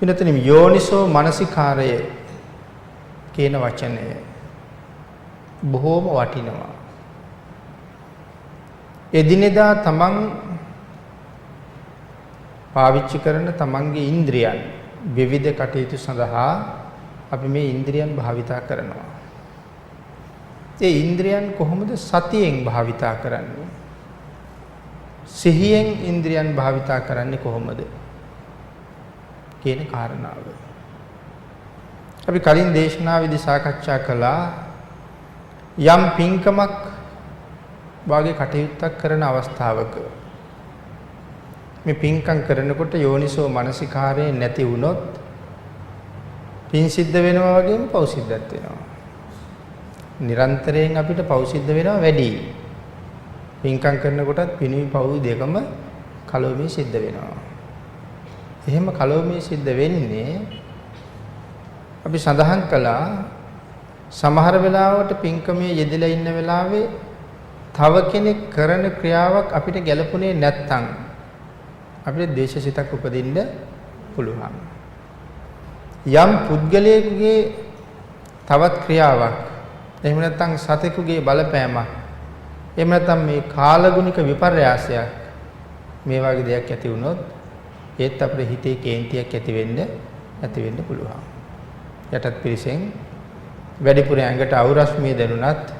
පිනතනින් යෝනිසෝ මනසිකාරය කියන වචනය බොහෝම වටිනවා. එදිනෙදා තමන් පාවිච්චි කරන තමන්ගේ ඉන්ද්‍රියන් විවිධ කටයුතු සඳහා අපි මේ ඉන්ද්‍රියන් භාවිතා කරනවා. ඒ ඉන්ද්‍රියන් කොහොමද සතියෙන් භාවිතා කරන්නේ? සිහියෙන් ඉන්ද්‍රියන් භාවිතා කරන්නේ කොහොමද කියන කාරණාව. අපි කලින් දේශනාවේදී සාකච්ඡා කළා යම් පින්කමක් වාගේ කටයුත්තක් කරන අවස්ථාවක මේ පින්කම් කරනකොට යෝනිසෝ මනසිකාරය නැති වුණොත් පින් සිද්ධ වෙනවා වගේම පව් සිද්ධත් වෙනවා. නිරන්තරයෙන් අපිට පව් සිද්ධ වෙනවා වැඩි. පින්කම් කරනකොටත් පිනුයි පව් දෙකම කලවමේ සිද්ධ වෙනවා. එහෙම කලවමේ සිද්ධ වෙන්නේ අපි සඳහන් කළා සමහර වෙලාවට පින්කමේ යෙදලා ඉන්න වෙලාවේ තව කෙනෙක් කරන ක්‍රියාවක් අපිට ගැළපුණේ නැත්නම් අපිට ද්වේෂසිතක් උපදින්න පුළුවන්. යම් පුද්ගලයෙකුගේ තවත් ක්‍රියාවක් එහෙම නැත්නම් සතෙකුගේ බලපෑමක් එහෙම නැත්නම් මේ කාලගුණික විපර්යාසයක් මේ වගේ දෙයක් ඇති වුණොත් ඒත් අපේ හිතේ කේන්තියක් ඇති වෙන්න පුළුවන්. යටත් පිරිසෙන් වැඩිපුර ඇඟට අවුරස්මිය දැනුණත්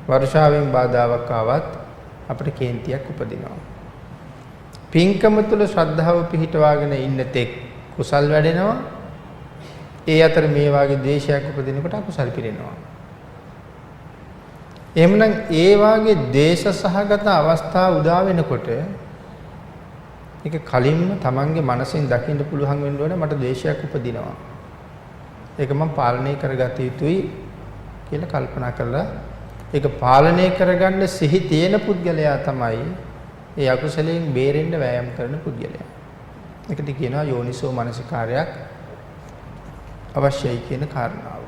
වර්ෂාවෙන් බාධාවක් ආවත් අපිට කේන්තියක් උපදිනවා. පින්කම තුළ ශ්‍රද්ධාව පිහිටවාගෙන ඉන්න තෙක් කුසල් වැඩෙනවා. ඒ අතර මේ වාගේ ද්වේෂයක් උපදිනකොට අකුසල් පිරෙනවා. එහෙමනම් ඒ වාගේ ද්වේෂ සහගත අවස්ථා උදා වෙනකොට ඒක කලින්ම තමන්ගේ මනසෙන් දකින්න පුළුවන් වෙන්න ඕනේ මට ද්වේෂයක් උපදිනවා. ඒක මම පාලනය කරගත යුතුයි කියලා කල්පනා කරලා ඒක පාලනය කරගන්න සිහි තියෙන පුද්ගලයා තමයි ඒ අකුසලයෙන් බේරෙන්න වෑයම් කරන පුද්ගලයා. ඒකට කියනවා යෝනිසෝ මනසිකාරයක් අවශ්‍යයි කියන කාරණාව.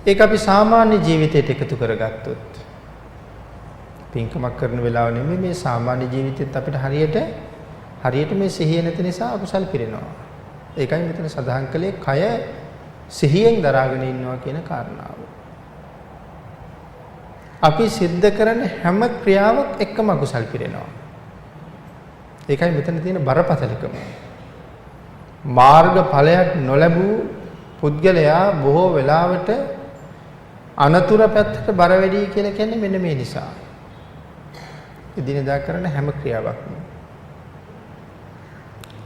ඒක අපි සාමාන්‍ය ජීවිතයට එකතු කරගත්තොත් පින්කමක් කරන වෙලාව නෙමෙයි මේ සාමාන්‍ය ජීවිතෙත් අපිට හරියට මේ සිහිය නැති නිසා අකුසල් පිරෙනවා. ඒකයි මෙතන සඳහන් කළේ කය සිහියෙන් දරාගෙන ඉන්නවා කියන කාරණාව. අපි සිද්ධ කරන හැම ක්‍රියාවක් එක්කම අකුසල් පිරෙනවා. ඒකයි මෙතන තියෙන බරපතලකම. මාර්ගඵලයක් නොලැබූ පුද්ගලයා බොහෝ වෙලාවට අනතුරු පැත්තට බර වැඩි කියලා කියන්නේ මෙන්න මේ නිසා. එදිනෙදා කරන හැම ක්‍රියාවක්ම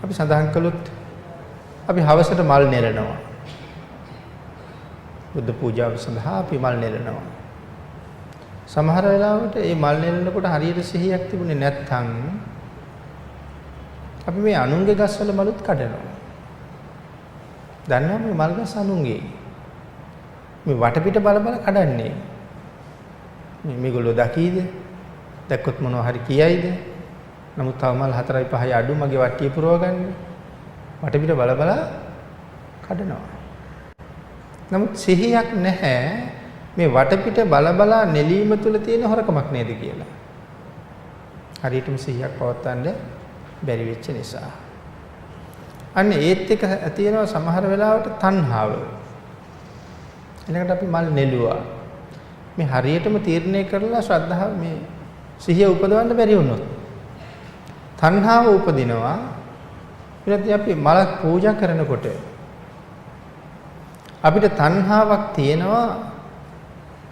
අපි සඳහන් කළොත් අපි හවසට මල් නෙලනවා. බුද්ධ පූජාව සඳහා අපි මල් නෙලනවා. සමහර වෙලාවට මේ මල් නෙලනකොට හරියට සිහියක් තිබුණේ නැත්නම් අපි මේ අනුන්ගේ ගස්වල මලුත් කඩනවා. දන්නවා මේ මල් ගස් අනුන්ගේ. මේ වටපිට බල බල කඩන්නේ. මේගොල්ලෝ දකීද? දැක්කොත් මොනවා හරි කියයිද? නමුත් තව මල් 4යි 5යි අඩු මගේ වට්ටිය පුරව ගන්න. වටපිට බල බල කඩනවා. නමුත් සිහියක් නැහැ මේ වටපිට බල බල නෙලීම තුල තියෙන හොරකමක් නේද කියලා. හරියටම සිහියක් පවත්වන්න බැරි වෙච්ච නිසා. අන්න ඒත් එක තියෙනවා සමහර වෙලාවට තණ්හාව. ඊළඟට අපි මල් නෙළුවා. මේ හරියටම තීරණය කරලා ශ්‍රද්ධාව මේ සිහිය උපදවන්න බැරි වුණොත් තණ්හාව උපදිනවා. ඊට අපි මලක් පූජා කරනකොට අපිට තණ්හාවක් තියෙනවා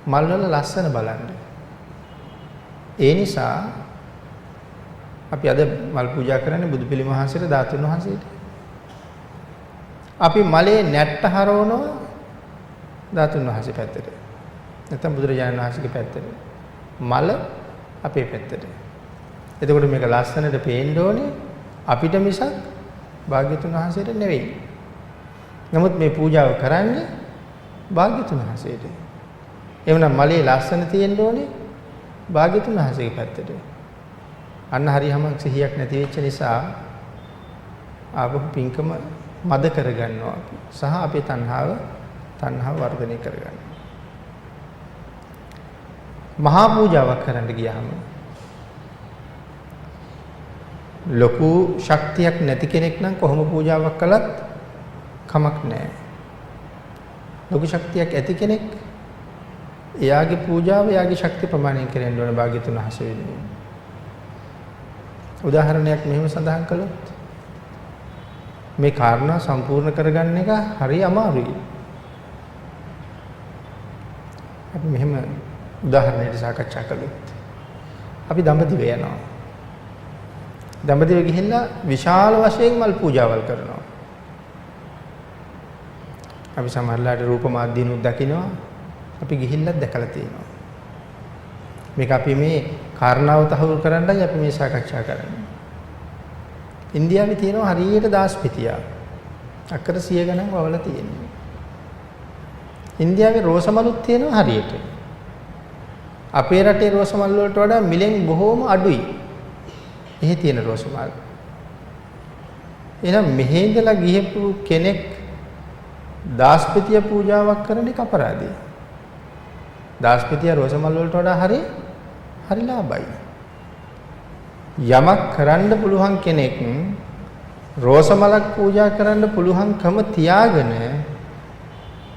මල් වල ලස්සන බලන්න. ඒ නිසා අපි අද මල් පූජා කරන්නේ බුදු පිළිම වහන්සේට ධාතුන් වහන්සේට. අපි මලේ නැට්ට හරවනවා ධාතුන් වහන්සේ පැත්තට. නැත්නම් බුදුරජාණන් වහන්සේගේ පැත්තට. මල අපේ පැත්තට. එතකොට මේක ලස්සනට පේන්න ඕනේ අපිට මිසක් භාග්‍යතුන් වහන්සේට නෙවෙයි. නමුත් මේ පූජාව කරන්නේ භාග්‍යතුන් වහන්සේට. එවනම් මලේ ලස්සන තියෙන්න ඕනේ භාග්‍යතුන් වහන්සේගේ පැත්තට. අන්න හරියම සිහියක් නැති වෙච්ච නිසා ආපහු පින්කම මද කරගන්නවා සහ අපේ තණ්හාව වර්ධනය කරගන්නවා. මහා පූජාවක් කරන්න ගියාම ලොකු ශක්තියක් නැති කෙනෙක් නම් කොහොම පූජාවක් කළත් කමක් නැහැ. ලොකු ශක්තියක් ඇති කෙනෙක් එයාගේ පූජාව එයාගේ ශක්තිය ප්‍රමාණයෙන් කරන්න ඕන භාග්‍යතුන් වහන්සේ වෙනුවෙන්. උදාහරණයක් මෙහෙම සඳහන් කළොත් මේ කාරණා සම්පූර්ණ කරගන්න එක හරි අමාරුයි. අපි මෙහෙම උදාහරණයක් සාකච්ඡා කළොත් අපි දඹදිව යනවා. දඹදිව ගිහිල්ලා විශාල වශයෙන් මල් පූජාවල් කරනවා. අපි සමහරලාට රූප මාධ්‍යනුත් දකිනවා. අපි ගිහිල්ලත් දැකලා තියෙනවා. මේක අපි මේ කාරණාව තහවුරු කරන්නයි අපි මේ සාකච්ඡා කරන්නේ. ඉන්දියාවේ තියෙනවා හරියට දාස්පිතිය. අක්කර 100 ගණන් වවලා තියෙනවා. ඉන්දියාවේ රෝස මලුත් තියෙනවා හරියට. අපේ රටේ රෝස මල් වලට වඩා මිලෙන් බොහෝම අඩුයි. එහෙ තියෙන රෝස මල්. එහෙනම් මෙහෙ ඉඳලා ගිහපු කෙනෙක් දාස්පතිය පූජාවක් කරන එක අපරාධයි. දාස්පතිය රෝස මල් වලට වඩා හරි ලාභයි. යමක් කරන්න පුළුවන් කෙනෙක් රෝස මලක් පූජා කරන්න පුළුවන්කම තියාගෙන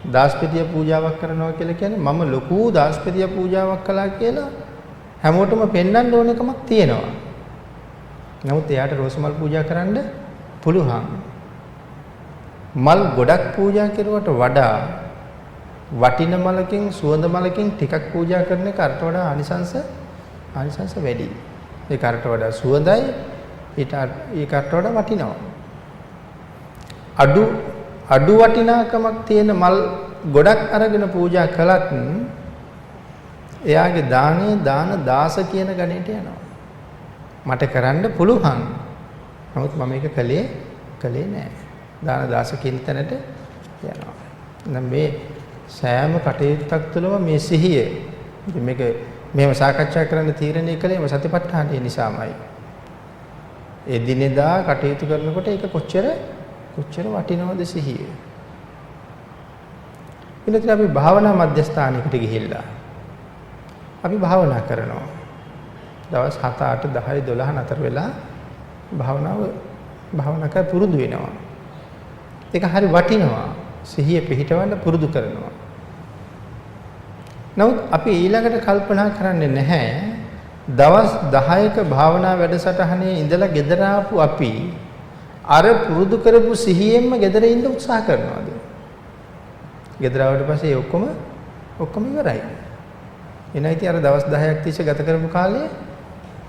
දාස්පතිය පූජාවක් කරනවා කියලා කියන්නේ මම ලොකු දාස්පතිය පූජාවක් කළා කියලා හැමෝටම පෙන්වන්න ඕන එකමක් තියෙනවා. නමුත් එයාට රෝස මල් පූජා කරන්න පුළුවන්. මල් ගොඩක් පූජා කරුවට වඩා වටින මලකින් සුවඳ මලකින් ටිකක් පූජා කරන එක අරට වඩා ආනිසංස වැඩි. ඒක අරට වඩා සුවඳයි ඒකට වඩා වටිනවා. අඩු වටිනාකමක් තියෙන මල් ගොඩක් අරගෙන පූජා කළත් එයාගේ දානේ දාන දාස කියන ගණයට යනවා. මට කරන්න පුළුවන්. නමුත් මම මේක කළේ නෑ. දාන දාස කියන තැනට යනවා. නම් මේ සෑම කටයුත්තක් තුළම මේ සිහිය මේක මෙහෙම සාකච්ඡා කරන්න තීරණය කළේම සතිපට්ඨානය නිසාමයි. එදිනෙදා කටයුතු කරනකොට ඒක කොච්චර වටිනවද සිහිය. ඊළඟට අපි භාවනා මධ්‍යස්ථානයකට ගිහිල්ලා අපි භාවනා කරනවා. දවස් 7 8 10 12 නතර වෙලා භාවනා කර පුරුදු වෙනවා. ඒක හරි වටිනවා. සිහිය පිහිටවන්න පුරුදු කරනවා. නමුත් අපි ඊළඟට කල්පනා කරන්නේ නැහැ දවස් 10ක භාවනා වැඩසටහනේ ඉඳලා ගෙදර ආපු අපි අර පුරුදු කරපු සිහියෙන්ම ගෙදර ඉන්න උත්සාහ කරනවාද? ගෙදර ආවට පස්සේ ඔක්කොම ඉවරයි. එනයිති අර දවස් 10ක් තිස්සේ ගත කරපු කාලේ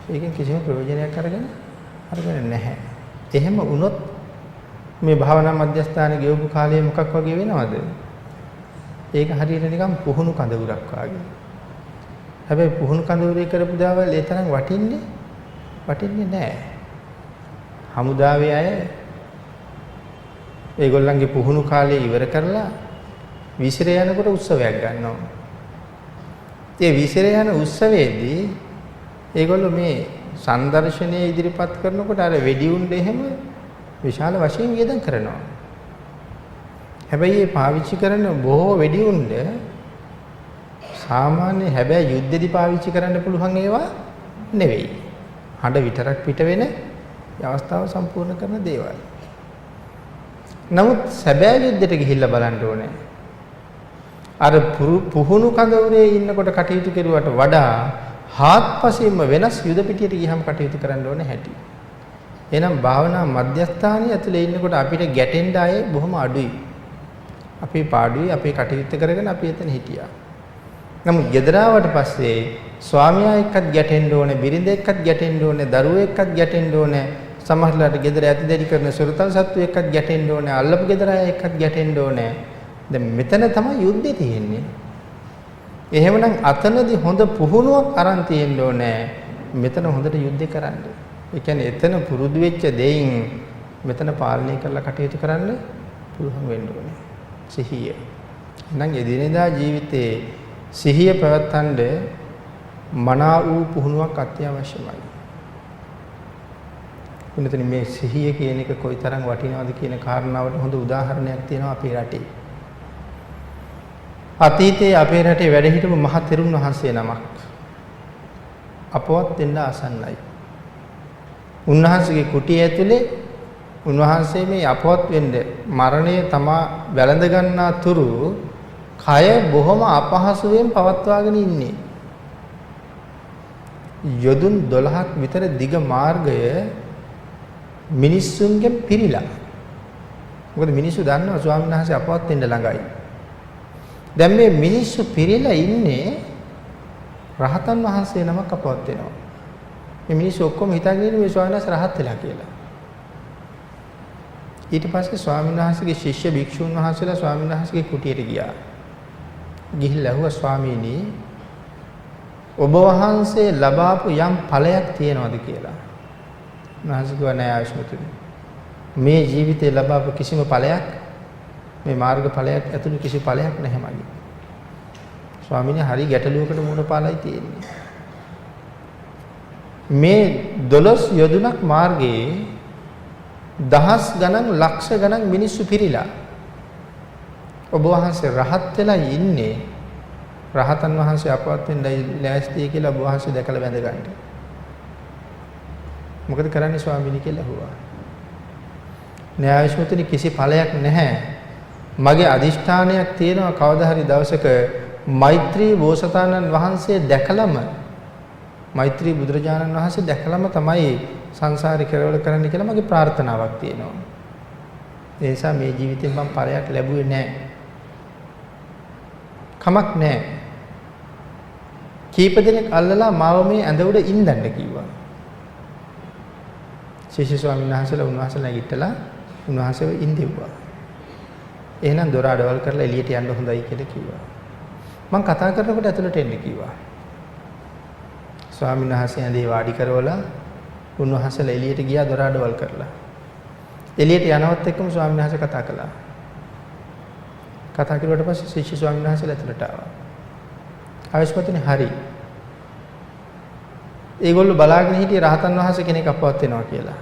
ඒකෙන් කිසිම ප්‍රයෝජනයක් අරගෙන නැහැ. එහෙම වුණොත් මේ භාවනා මධ්‍යස්ථානයේ ගෙවපු කාලය මොකක් වගේ වෙනවද? ඒක හරියට නිකන් පුහුණු කඳවුරක් වගේ. හැබැයි පුහුණු කඳවුරේ කරපු දාවල් ඒ තරම් වටින්නේ නැහැ. හමුදාවේ අය ඒගොල්ලන්ගේ පුහුණු කාලය ඉවර කරලා විසිර යනකොට උත්සවයක් ගන්නවා. ඒ විසිර යන උත්සවයේදී ඒගොල්ලෝ මේ සංදර්ශනය ඉදිරිපත් කරනකොට අර වෙඩි උණ්ඩ එහෙම විශාල වශයෙන් වියදම් කරනවා. හැබැයි මේ පාවිච්චි කරන බොහෝ වෙඩි උණ්ඩ සාමාන්‍ය හැබැයි යුද්ධෙදි පාවිච්චි කරන්න පුළුවන් ඒවා නෙවෙයි. හඬ විතරක් පිට වෙන අවස්ථාව සම්පූර්ණ කරන දේවල්. නමුත් සැබෑ යුද්ධෙට ගිහිල්ලා බලන්න ඕනේ. අර පුහුණු කඳවුරේ ඉන්නකොට කටයුතු කෙරුවට වඩා හාත්පසින්ම වෙනස් යුද පිටියට ගියහම කටයුතු කරන්න ඕනේ හැටි. එහෙනම් භාවනා මධ්‍යස්ථානයේ ඇතුලේ ඉන්නකොට අපිට ගැටෙන්න ආයේ බොහොම අඩුයි. අපේ පාඩුවේ අපේ කටයුත්ත කරගෙන අපි එතන හිටියා. නමුත් ගෙදර ආවට පස්සේ ස්වාමියා එක්කත් ගැටෙන්න ඕනේ, බිරිඳ එක්කත් ගැටෙන්න ඕනේ, දරුවෝ එක්කත් ගැටෙන්න ඕනේ. සමහරලාට ගෙදර ඇතිදැඩි කරන සොරතල් සත්තු එක්කත් ගැටෙන්න ඕනේ, අල්ලපු ගෙදර අය එක්කත් ගැටෙන්න ඕනේ. දැන් මෙතන තමයි යුද්ධේ තියෙන්නේ. එහෙමනම් අතනදී හොඳ පුහුණුවක් අරන් තියෙන්න ඕනේ. මෙතන හොඳට යුද්ධේ කරන්න. ඒ කියන්නේ එතන පුරුදු වෙච්ච දෙයින් මෙතන පාලනය කරලා කටයුතු කරන්න පුළුවන් වෙන්න ඕනේ. සිහිය. නම් එදිනෙදා ජීවිතේ සිහිය පැවැත්වන්න මනා වූ පුහුණුවක් අත්‍යවශ්‍යමයි. මෙතන මේ සිහිය කියන එක කොයිතරම් වටිනවද කියන කාරණාවට හොඳ උදාහරණයක් තියෙනවා අපේ රටේ. අතීතයේ අපේ රටේ වැඩ හිටපු මහ තෙරුන් වහන්සේ නමක් අපවත් වෙන්න ආසන්නයි. උන්වහන්සේගේ කුටිය ඇතුලේ උන්වහන්සේ මේ අපවත් වෙන්න මරණය තමා වැළඳ ගන්නා තුරු කය බොහොම අපහසුයෙන් පවත්වාගෙන ඉන්නේ. යොදුන් 12ක් විතර දිග මාර්ගය මිනිස්සුන්ගෙන් පිරීලා. මොකද මිනිස්සු දන්නවා ස්වාමීන් වහන්සේ අපවත් වෙන්න ළඟයි. දැන් මේ මිනිස්සු පිරීලා ඉන්නේ රහතන් වහන්සේ නමක් අපවත් වෙනවා. මේ මිනිස්සු ඔක්කොම හිතාගෙන ඉන්නේ මේ ස්වාමීන් වහන්සේ රහත් වෙලා කියලා. ඊට පස්සේ ස්වාමීන් වහන්සේගේ ශිෂ්‍ය භික්ෂුන් වහන්සේලා ස්වාමීන් වහන්සේගේ කුටියට ගියා. ගිහිල්ලා ඇහුවා ස්වාමීනි ඔබ වහන්සේ ලබාපු යම් ඵලයක් තියෙනවද කියලා. උන්වහන්සේ කිව්වා නෑ ආයුෂ්මතුනි. මේ ජීවිතේ ලබාපු කිසිම ඵලයක් මේ මාර්ග ඵලයක් ඇතුළු කිසි ඵලයක් නැහැ මගේ. ස්වාමීනි හරි ගැටලුවකට මුහුණ පාලයි තියෙන්නේ. මේ 12 යොදුනක් මාර්ගයේ දහස් ගණන් ලක්ෂ ගණන් මිනිස්සු පිරීලා ඔබ වහන්සේ රහත් වෙලා ඉන්නේ රහතන් වහන්සේ අපවත් වෙන්නයි ලෑස්තියි කියලා ඔබ වහන්සේ දැකලා වැඳ ගන්න. මොකද කරන්නේ ස්වාමීනි කියලා අහුවා. න්‍යායශූත්‍රෙ කිසි ඵලයක් නැහැ. මගේ අදිෂ්ඨානයක් තියෙනවා කවදා හරි දවසක මෛත්‍රී බෝසතාණන් වහන්සේ දැකලම මෛත්‍රී බුදුරජාණන් වහන්සේ දැකලම තමයි සංසාරේ කෙරවල කරන්න කියලා මගේ ප්‍රාර්ථනාවක් තියෙනවා. ඒ නිසා මේ ජීවිතේ මම ඵලයක් ලැබුවේ නැහැ. කමක් නැහැ. කීප දෙනෙක් අල්ලලා මාව මේ ඇඳ උඩ ඉඳන්න කිව්වා. ශිෂ්‍ය ස්වාමීන් වහන්සේලා උන්වහන්සේලා නැගිටලා උන්වහන්සේව ඉඳෙව්වා. එහෙනම් දොර අඩවල් කරලා එළියට යන්න හොඳයි කියලා කිව්වා. මම කතා කරනකොට ඇතුළට එන්න කිව්වා. ස්වාමීන් වහන්සේ ඇඳේ වාඩි කරවලා උන්වහන්සේලා එළියට ගියා දොර අඩවල් කරලා. එළියට යනවත් එක්කම ස්වාමීන් වහන්සේ කතා කළා. කතා කරුවාට පස්සේ ශිෂ්‍ය ස්වාමීන් වහන්සේලා ඇතුළට ආවා. ආයුෂ්මතුනි හරි. ඒගොල්ලෝ බලාගෙන හිටියේ රහතන් වහන්සේ කෙනෙක් අපවත් වෙනවා කියලා.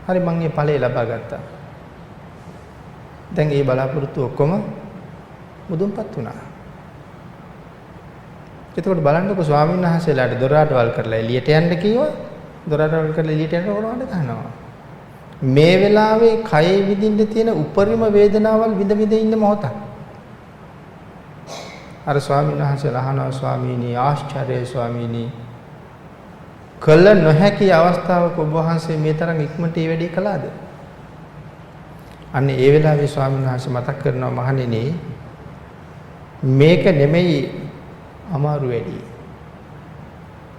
හරි මම මේ ඵලය ලබා ගත්තා. දැන් ඒ බලාපොරොත්තු ඔක්කොම මුදුන්පත් වුණා. එතකොට බලන්නකො ස්වාමීන් වහන්සේලාට දොර අඩවල් කරලා එළියට යන්න කිව්වා. දොර අඩවල් කරලා එළියට යන්න ඕනවද ගන්නවා. මේ වෙලාවේ කයේ විඳින්න තියෙන උපරිම වේදනාවල් විඳ විඳ ඉන්න මොහොතක්. අර ස්වාමීන් වහන්සේලා අහනවා ස්වාමීනි ආශ්චර්යයි ස්වාමීනි කළ නොහැකි අවස්ථාවක ඔබ වහන්සේ මේ තරම් ඉක්මනට මේ වැඩේ කළාද? අන්න ඒ වෙලාවේ ස්වාමීන් වහන්සේ මතක් කරනවා මහණෙනි මේක නෙමෙයි අමාරු වැඩි.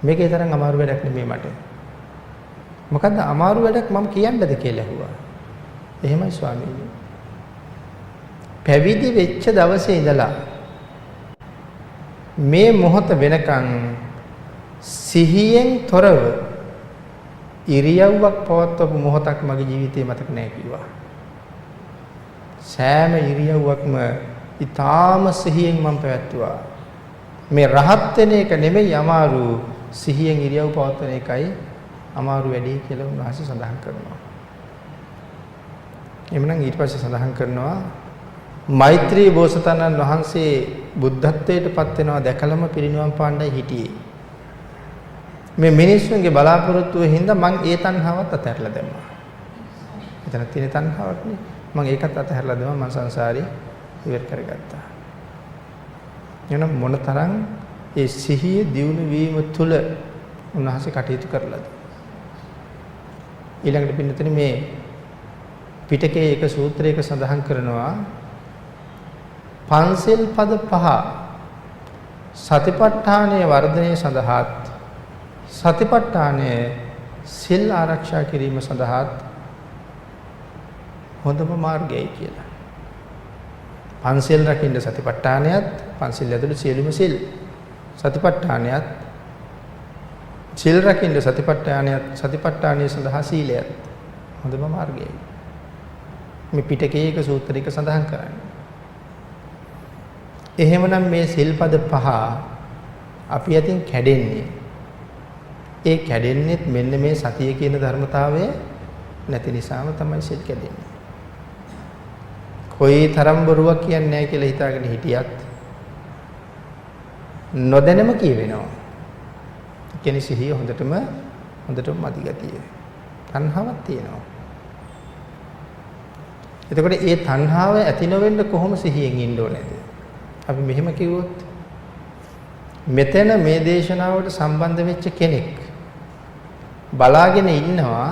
මේකේ තරම් අමාරු වැඩක් නෙමෙයි මට. මොකද්ද අමාරු වැඩක් මම කියන්නද කියලා ඇහුවා. එහෙමයි ස්වාමීනි. පැවිදි වෙච්ච දවසේ ඉඳලා මේ මොහොත වෙනකන් සිහියෙන් තොරව ඉරියව්වක් පවත්වපු මොහොතක් මගේ ජීවිතේ මතක නැහැ කිව්වා. සෑම ඉරියව්වක්ම ඊටාම සිහියෙන් මම පැවැත්තුවා. මේ රහත් වෙන එක නෙමෙයි අමාරු සිහියෙන් ඉරියව් පවත්වන එකයි අමාරු වැඩි කියලා උන්වහන්සේ සඳහන් කරනවා. එhmenan ඊට පස්සේ සඳහන් කරනවා මෛත්‍රී බෝසතාණන් වහන්සේ බුද්ධත්වයට පත් වෙනවා දැකලම පිරිනිවන් පාණ්ඩයි හිටියේ. මේ මිනිස්සුන්ගේ බලාපොරොත්තුව හින්දා මං ඒ තණ්හාවත් අතහැරලා දැම්මා. එතන තියෙන තණ්හාවක් නේ. මං ඒකත් අතහැරලා දැම්මා මං සංසාරේ ඉවර කරගත්තා. එනම් මොනතරම් ඒ සිහිය දියුණු වීම තුළ උන්වහන්සේ කටයුතු කරලාද. ඊළඟට පින්නතනේ මේ පිටකයේ එක සූත්‍රයක සඳහන් කරනවා පන්සිල් පද 5 සතිපට්ඨානයේ වර්ධනය සඳහාත් සතිපට්ඨානයේ සිල් ආරක්ෂා කිරීම සඳහාත් හොඳම මාර්ගයයි කියලා. පන්සිල් රකින්න සතිපට්ඨානයත් පන්සිල් ඇතුළු සියලුම සිල් සතිපට්ඨානයත් සිල් රකින්න සතිපට්ඨානයත් සතිපට්ඨානය සඳහා සීලයත් හොඳම මාර්ගයයි. මේ පිටකයේ එක සූත්‍රයක සඳහන් කරන්නේ. එහෙමනම් මේ සිල්පද 5 අපි අතින් කැඩෙන්නේ. ඒ කැඩෙන්නේත් මෙන්න මේ සතිය කියන ධර්මතාවය නැති නිසාම තමයි සිල් කැඩෙන්නේ. කොයි තරම් බොරුවක් කියන්නේ නැහැ කියලා හිතාගෙන හිටියත් නොදැනම කියවෙනවා. කියන්නේ සිහිය හොඳටම හොඳටම මදි ගතිය. තණ්හාවක් තියෙනවා. එතකොට ඒ තණ්හාව ඇති නොවෙන්න කොහොම සිහියෙන් ඉන්න ඕනේද? අපි මෙහෙම කිව්වොත් මෙතන මේ දේශනාවට සම්බන්ධ වෙච්ච කෙනෙක් බලාගෙන ඉන්නවා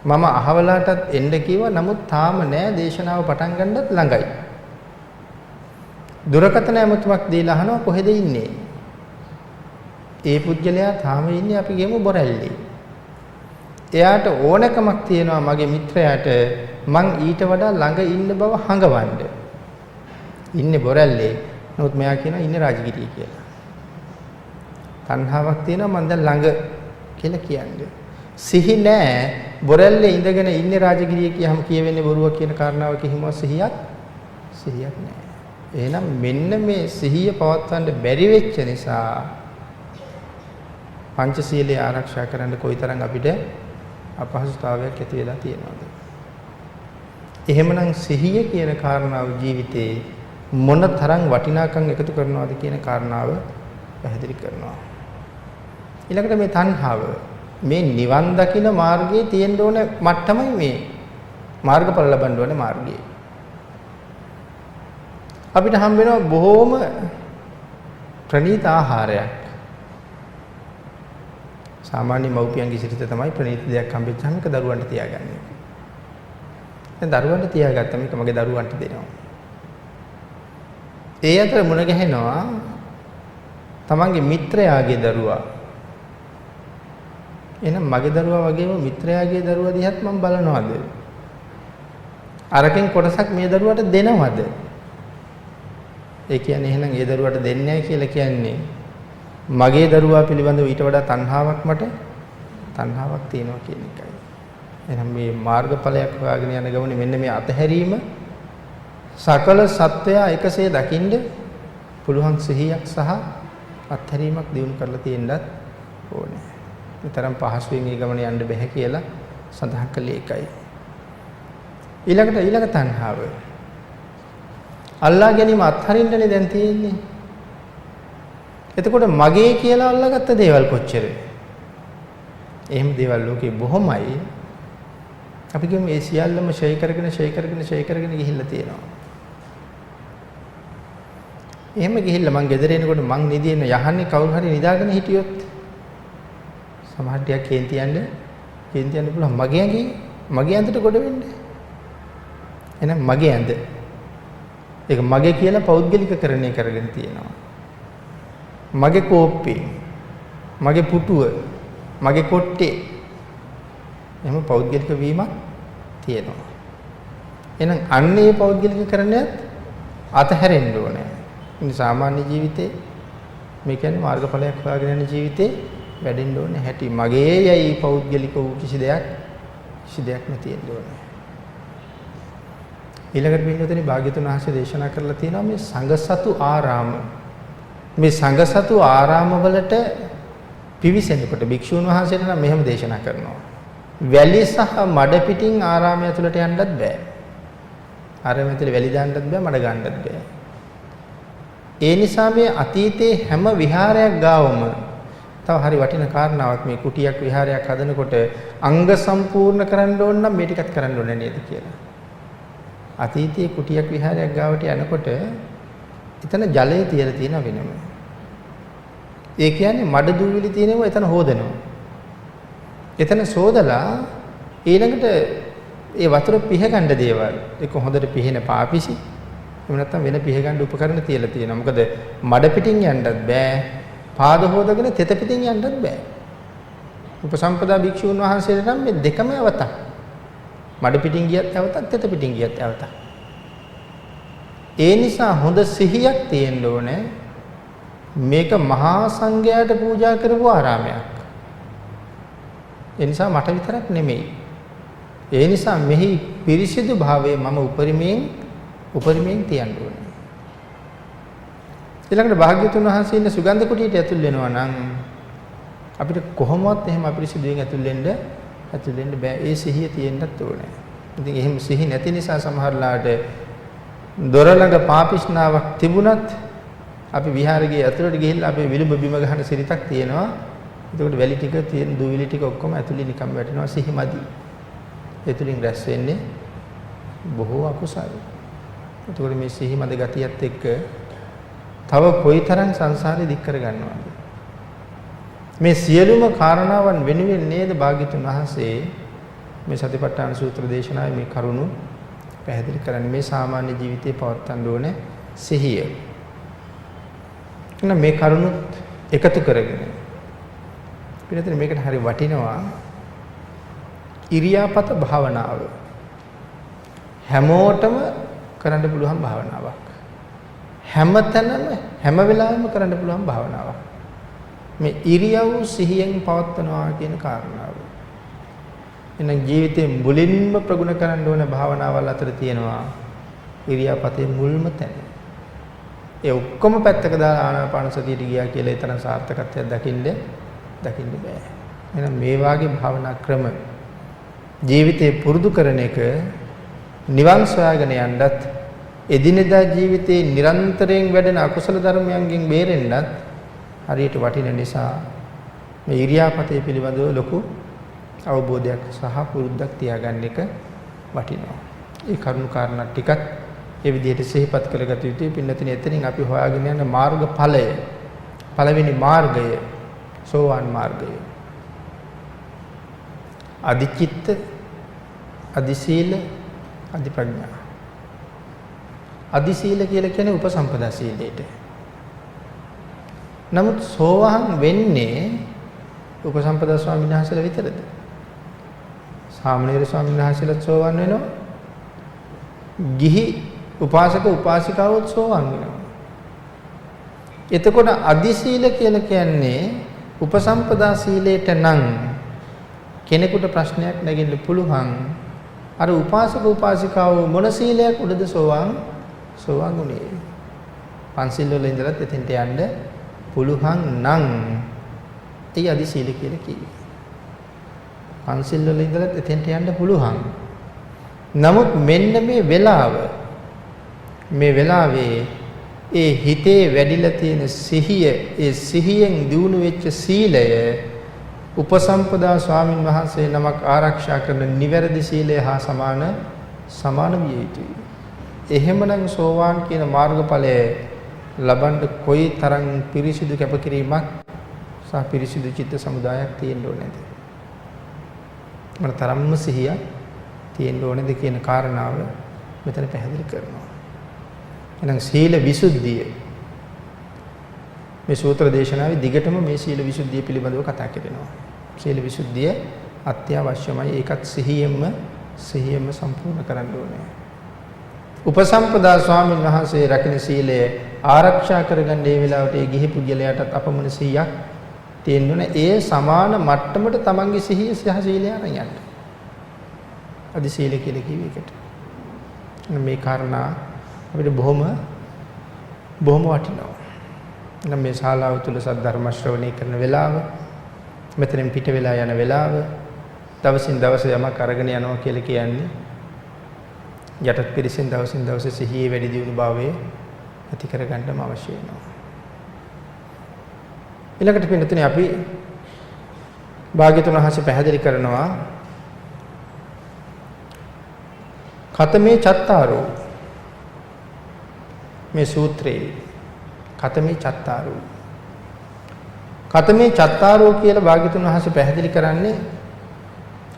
මම අහවලාටත් එන්න කිව්වා නමුත් තාම නෑ දේශනාව පටන් ගන්නත් ළඟයි. දුරකථන ඇමතුමක් දීලා අහනවා කොහෙද ඉන්නේ? ඒ පුද්ගලයා තාම ඉන්නේ අපි ගේමු බොරැල්ලේ. එයාට ඕනකමක් තියෙනවා මගේ මිත්‍රයාට මං ඊට වඩා ළඟ ඉන්න බව හඟවන්න. ඉන්නේ බොරැල්ලේ. නමුත් මෙයා කියනවා ඉන්නේ රාජගිරිය කියලා. තණ්හාවක් තියෙනවා මං දැන් ළඟ කියලා කියන්නේ. සිහි නෑ බොරැල්ලේ ඉඳගෙන ඉන්නේ රාජගිරිය කියහම කියවෙන්නේ බොරුවක් කියන කාරණාව කිහිමව සිහියක් නෑ. එහෙනම් මෙන්න මේ සිහිය පවත්වන්න බැරි වෙච්ච නිසා පංචශීලයේ ආරක්ෂා කරන්න කොයිතරම් අපිට අපහසුතාවයක් ඇති වෙලා තියෙනවද? එහෙමනම් සිහිය කියන කාරණාව ජීවිතේ මොන තරම් වටිනාකම් එකතු කරනවද කියන කාරණාව පැහැදිලි කරනවා. ඊළඟට මේ තණ්හාව මේ නිවන් දකින මාර්ගයේ තියෙන්න ඕන මට්ටමයි මේ මාර්ගඵල ලබන්න ඕනේ මාර්ගය. අපිට හම්බ වෙනවා බොහෝම ප්‍රණීත ආහාරයක්. සාමාන්‍ය මව්පියන්ගේ සිරිත තමයි ප්‍රණීත දෙයක් හම්බෙච්චාම ඒක දරුවන්ට තියාගන්නේ. දැන් දරුවන්ට තියාගත්තා මේක මගේ දරුවන්ට දෙනවා. ඒ අතර මුණ ගැහෙනවා තමන්ගේ මිත්‍රයාගේ දරුවා. එහෙනම් මගේ දරුවා වගේම මිත්‍රයාගේ දරුවා දිහත් මම බලනවාද? අරකින් කොටසක් මේ දරුවාට දෙනවද? ඒ කියන්නේ එහෙනම් ඒ දරුවාට දෙන්නේ නැහැ කියලා කියන්නේ මගේ දරුවා පිළිබඳව ඊට වඩා තණ්හාවක් තණ්හාවක් තියෙනවා කියන එකයි. එහෙනම් මේ මාර්ගඵලයක් හොයාගෙන යන ගමනේ මෙන්න මේ අතහැරීම සකල සත්වයා එකසේ දකින්න පුළුවන් සිහියක් සහ අත්හැරීමක් දිනු කරලා තියෙන්නත් ඕනේ. විතරම් පහසුවෙන් මේ ගමනේ යන්න බෑ කියලා සඳහන් කළේ ඒකයි. ඊළඟ තණ්හාව. අල්ලා ගැනීම අත්හරින්නනේ දැන් තියෙන්නේ. එතකොට මගේ කියලා අල්ලාගත්ත දේවල් කොච්චර? එහෙම දේවල් ලෝකේ බොහොමයි. අපි කියමු ඒ සියල්ලම ෂෙයි කරගෙන ගිහිල්ලා තියෙනවා. එහෙම ගිහිල්ලා මං ගෙදර එනකොට මං නිදින යහන්නේ කවුරු හරි නිදාගෙන හිටියොත් සමහර ටිකක් කේන්ති යන්න පුළුවන් මගේ ඇඳට ගොඩ වෙන්න. එහෙනම් මගේ ඇඳ ඒක මගේ කියලා පෞද්ගලිකකරණය කරගෙන තියෙනවා. මගේ කෝප්පේ, මගේ පුටුව, මගේ කොට්ටේ එහෙම පෞද්ගලික වීමක් තියෙනවා. එහෙනම් අන්නේ පෞද්ගලිකකරණයත් අතහැරෙන්න ඕනේ. ඉතින් සාමාන්‍ය ජීවිතේ මේ කියන්නේ මාර්ගඵලයක් හොයාගෙන යන ජීවිතේ වැඩෙන්න ඕනේ හැටි මගේ යයි පෞද්ගලික වූ කිසි දෙයක් නැතිෙන්න ඕනේ. ඊළඟට පින්නතේ භාග්‍යතුන් වහන්සේ දේශනා කරලා තියෙනවා මේ සංඝසතු ආරාම. මේ සංඝසතු ආරාම වලට පිවිසෙනකොට භික්ෂුන් වහන්සේලා නම් මෙහෙම දේශනා කරනවා. වැලි සහ මඩ පිටින් ආරාමය ඇතුළට යන්නත් බෑ. ආරාමය ඇතුළේ වැලි දාන්නත් බෑ මඩ ගන්නත් බෑ. ඒ නිසා මේ අතීතයේ හැම විහාරයක් ගාවම තව හරි වටින කාරණාවක් මේ කුටියක් විහාරයක් හදනකොට අංග සම්පූර්ණ කරන්න ඕන නම් මේ ටිකත් කරන්න ඕනේ නේද කියලා. අතීතයේ කුටියක් විහාරයක් ගාවට යනකොට එතන ජලය තියලා තියෙන වෙනම. ඒ කියන්නේ මඩ දූවිලි තියෙනවා එතන හොදනවා. එතන සෝදලා ඊළඟට ඒ වතුර පිහ ගන්න දේවල් ඒක හොඳට පිහින පාපිසි එහෙම නැත්නම් වෙන පිහ ගන්න උපකරණ තියලා තියෙනවා. මොකද මඩ පිටින් යන්නත් බෑ. පාද හොදගෙන තෙත පිටින් යන්නත් බෑ. උපසම්පදා භික්ෂුන් වහන්සේට නම් මේ දෙකම අවතක්. මඩ පිටින් ගියත් අවතක් තෙත පිටින් ගියත් අවතක්. ඒ නිසා හොඳ සිහියක් තියෙන්න ඕනේ. මේක මහා සංඝයාට පූජා කරපු ආරාමයක්. ඒ නිසා මට විතරක් නෙමෙයි. ඒ නිසා මෙහි පිරිසිදු භාවය මම උපරිමයෙන් තියන්න ඕනේ. ඊළඟට භාග්‍යතුන් වහන්සේ ඉන්න සුගන්ධ කුටියට ඇතුල් වෙනවා නම් අපිට කොහොමවත් එහෙම අපිරිසිදුවෙන් ඇතුල් වෙන්න බෑ. ඒ සිහිය තියෙන්නත් ඕනේ. ඉතින් එහෙම සිහි නැති නිසා සමහරලාට දොර ළඟ පාපිෂ්ණාවක් තිබුණත් අපි විහාරයේ ඇතුළට ගිහිල්ලා අපේ විලුඹ බිම ගහන සිරිතක් තියෙනවා. එතකොට වැලි ටික තියෙන දුවිලි ටික ඔක්කොම ඇතුළේ නිකම් වැටෙනවා සිහිමදි. ඒ තුලින් රැස් වෙන්නේ බොහෝ අකුසල. එතකොට මේ සිහිමද ගතියත් එක්ක තව කොයිතරම් සංසාරේ දික් කර ගන්නවද? මේ සියලුම කාරණාවන් වෙනුවෙන් නේද භාග්‍යතුන් වහන්සේ මේ සතිපට්ඨාන සූත්‍ර දේශනාවේ මේ කරුණු පැහැදිලි කරන්නේ. මේ සාමාන්‍ය ජීවිතේ පවත්වන්න ඕනේ සිහිය. එහෙනම් මේ කරුණුත් එකතු කරගෙන පිළිතුර මේකට හරි වටිනවා ඉරියාපත භාවනාව. හැමෝටම කරන්න පුළුවන් භාවනාවක්. හැමතැනම හැම වෙලාවෙම කරන්න පුළුවන් භාවනාවක්. මේ ඉරියව් සිහියෙන් පවත්වනවා කියන කාරණාව. එහෙනම් ජීවිතේ මුලින්ම ප්‍රගුණ කරන්න ඕන භාවනාවල් අතර තියෙනවා ඉරියාපතේ මුල්ම තැන. ඒ ඔක්කොම පැත්තක දාලා ආනාපාන සතියට ගියා කියලා ඒ තරම් සාර්ථකත්වයක් දකින්න බෑ. එහෙනම් මේ වාගේ භාවනා ක්‍රම ජීවිතේ පුරුදු කරන එක නිවන් සොයාගෙන යන්නත් එදිනෙදා ජීවිතේ නිරන්තරයෙන් වැඩෙන අකුසල ධර්මයන්ගෙන් බේරෙන්නත් හරියට වටින නිසා මේ ඉරියාපතේ පිළිබඳව ලොකු අවබෝධයක් සහ පුරුද්දක් තියාගන්න එක වටිනවා. ඒ කරුණු කාරණා ටිකත් ඒ විදිහට සිහිපත් කරගත යුතුයි. පින්නතින එතනින් අපි හොයාගෙන යන මාර්ගඵලය පළවෙනි මාර්ගය සෝවාන් මාර්ගය. අධිචිත්ත, අධිසීල, අධිප්‍රඥා. අධිසීල කියලා කියන්නේ උපසම්පදා සීලයට. නමුත් සෝවාන් වෙන්නේ උපසම්පදා ස්වාමීන් වහන්සේලා විතරද? සාමණේර ස්වාමීන් වහන්සේලාත් සෝවාන් වෙනවා. ගිහි උපාසක උපාසිකාවොත් සෝවාන් වෙනවා. එතකොට අධිසීල කියලා කියන්නේ උපසම්පදා සීලයට නම් කෙනෙකුට ප්‍රශ්නයක් නැගෙන්න පුළුවන්. අර උපාසක උපාසිකාව මොන සීලයක් උඩද සෝවාන් උනේ? පන්සිල් වල ඉඳලා එතෙන්ට යන්න පුළුවන් නම් ඒ අධිසීල කියලා කිව්වේ. පන්සිල් වල ඉඳලා එතෙන්ට යන්න පුළුවන්. නමුත් මෙන්න මේ වෙලාවේ ඒ හිතේ වැඩිලා තියෙන සිහිය, ඒ සිහියෙන් දිනු වෙච්ච සීලය උපසම්පදා ස්වාමින් වහන්සේ නමක් ආරක්ෂා කරන නිවැරදි සීලය හා සමාන විය යුතුයි. එහෙමනම් සෝවාන් කියන මාර්ගඵලය ලබන්න කොයි තරම් පිරිසිදු කැපකිරීමක් සහ පිරිසිදු චිත්ත සමුදායක් තියෙන්න ඕනේද? මන තරම්ම සිහිය තියෙන්න ඕනේද කියන කාරණාව මෙතන පැහැදිලි කරනවා. එහෙනම් සීල විසුද්ධිය මේ සූත්‍ර දේශනාවේ දිගටම මේ සීල විසුද්ධිය පිළිබඳව කතා කරනවා. සීල විසුද්ධිය අත්‍යවශ්‍යමයි. ඒකත් සිහියෙන්ම සම්පූර්ණ කරන්න ඕනේ. උපසම්පදා ස්වාමීන් වහන්සේ රකින්න සීලය ආරක්ෂා කරගන්න මේ වෙලාවට ඒ ගිහි පුජ්‍යලයටත් අපමණ 100ක් තියෙන්න ඕනේ. ඒ සමාන මට්ටමට තමන්ගේ සිහිය සහ සීලය අරන් යන්න. අදි සීල කියලා කිව්ව එකට. මේ කාරණා අපිට බොහොම වටිනවා. නම් මේ ශාලාව තුල සද්ධර්ම ශ්‍රවණය කරන වෙලාව, මෙතනින් පිට වෙලා යන වෙලාව, දවසින් දවස යමක් අරගෙන යනවා කියලා කියන්නේ යටත් පිරිසෙන් දවසින් දවස සිහියේ වැඩි දියුණු භාවය ඇති කරගන්නම අවශ්‍ය වෙනවා. ඊළඟට පින්නතුනේ අපි භාග්‍යතුන් වහන්සේ පැහැදිලි කරනවා කතමේ චත්තාරෝ මේ සූත්‍රයේ කතමේ චත්තාරෝ කියලා භාග්‍යතුන් වහන්සේ පැහැදිලි කරන්නේ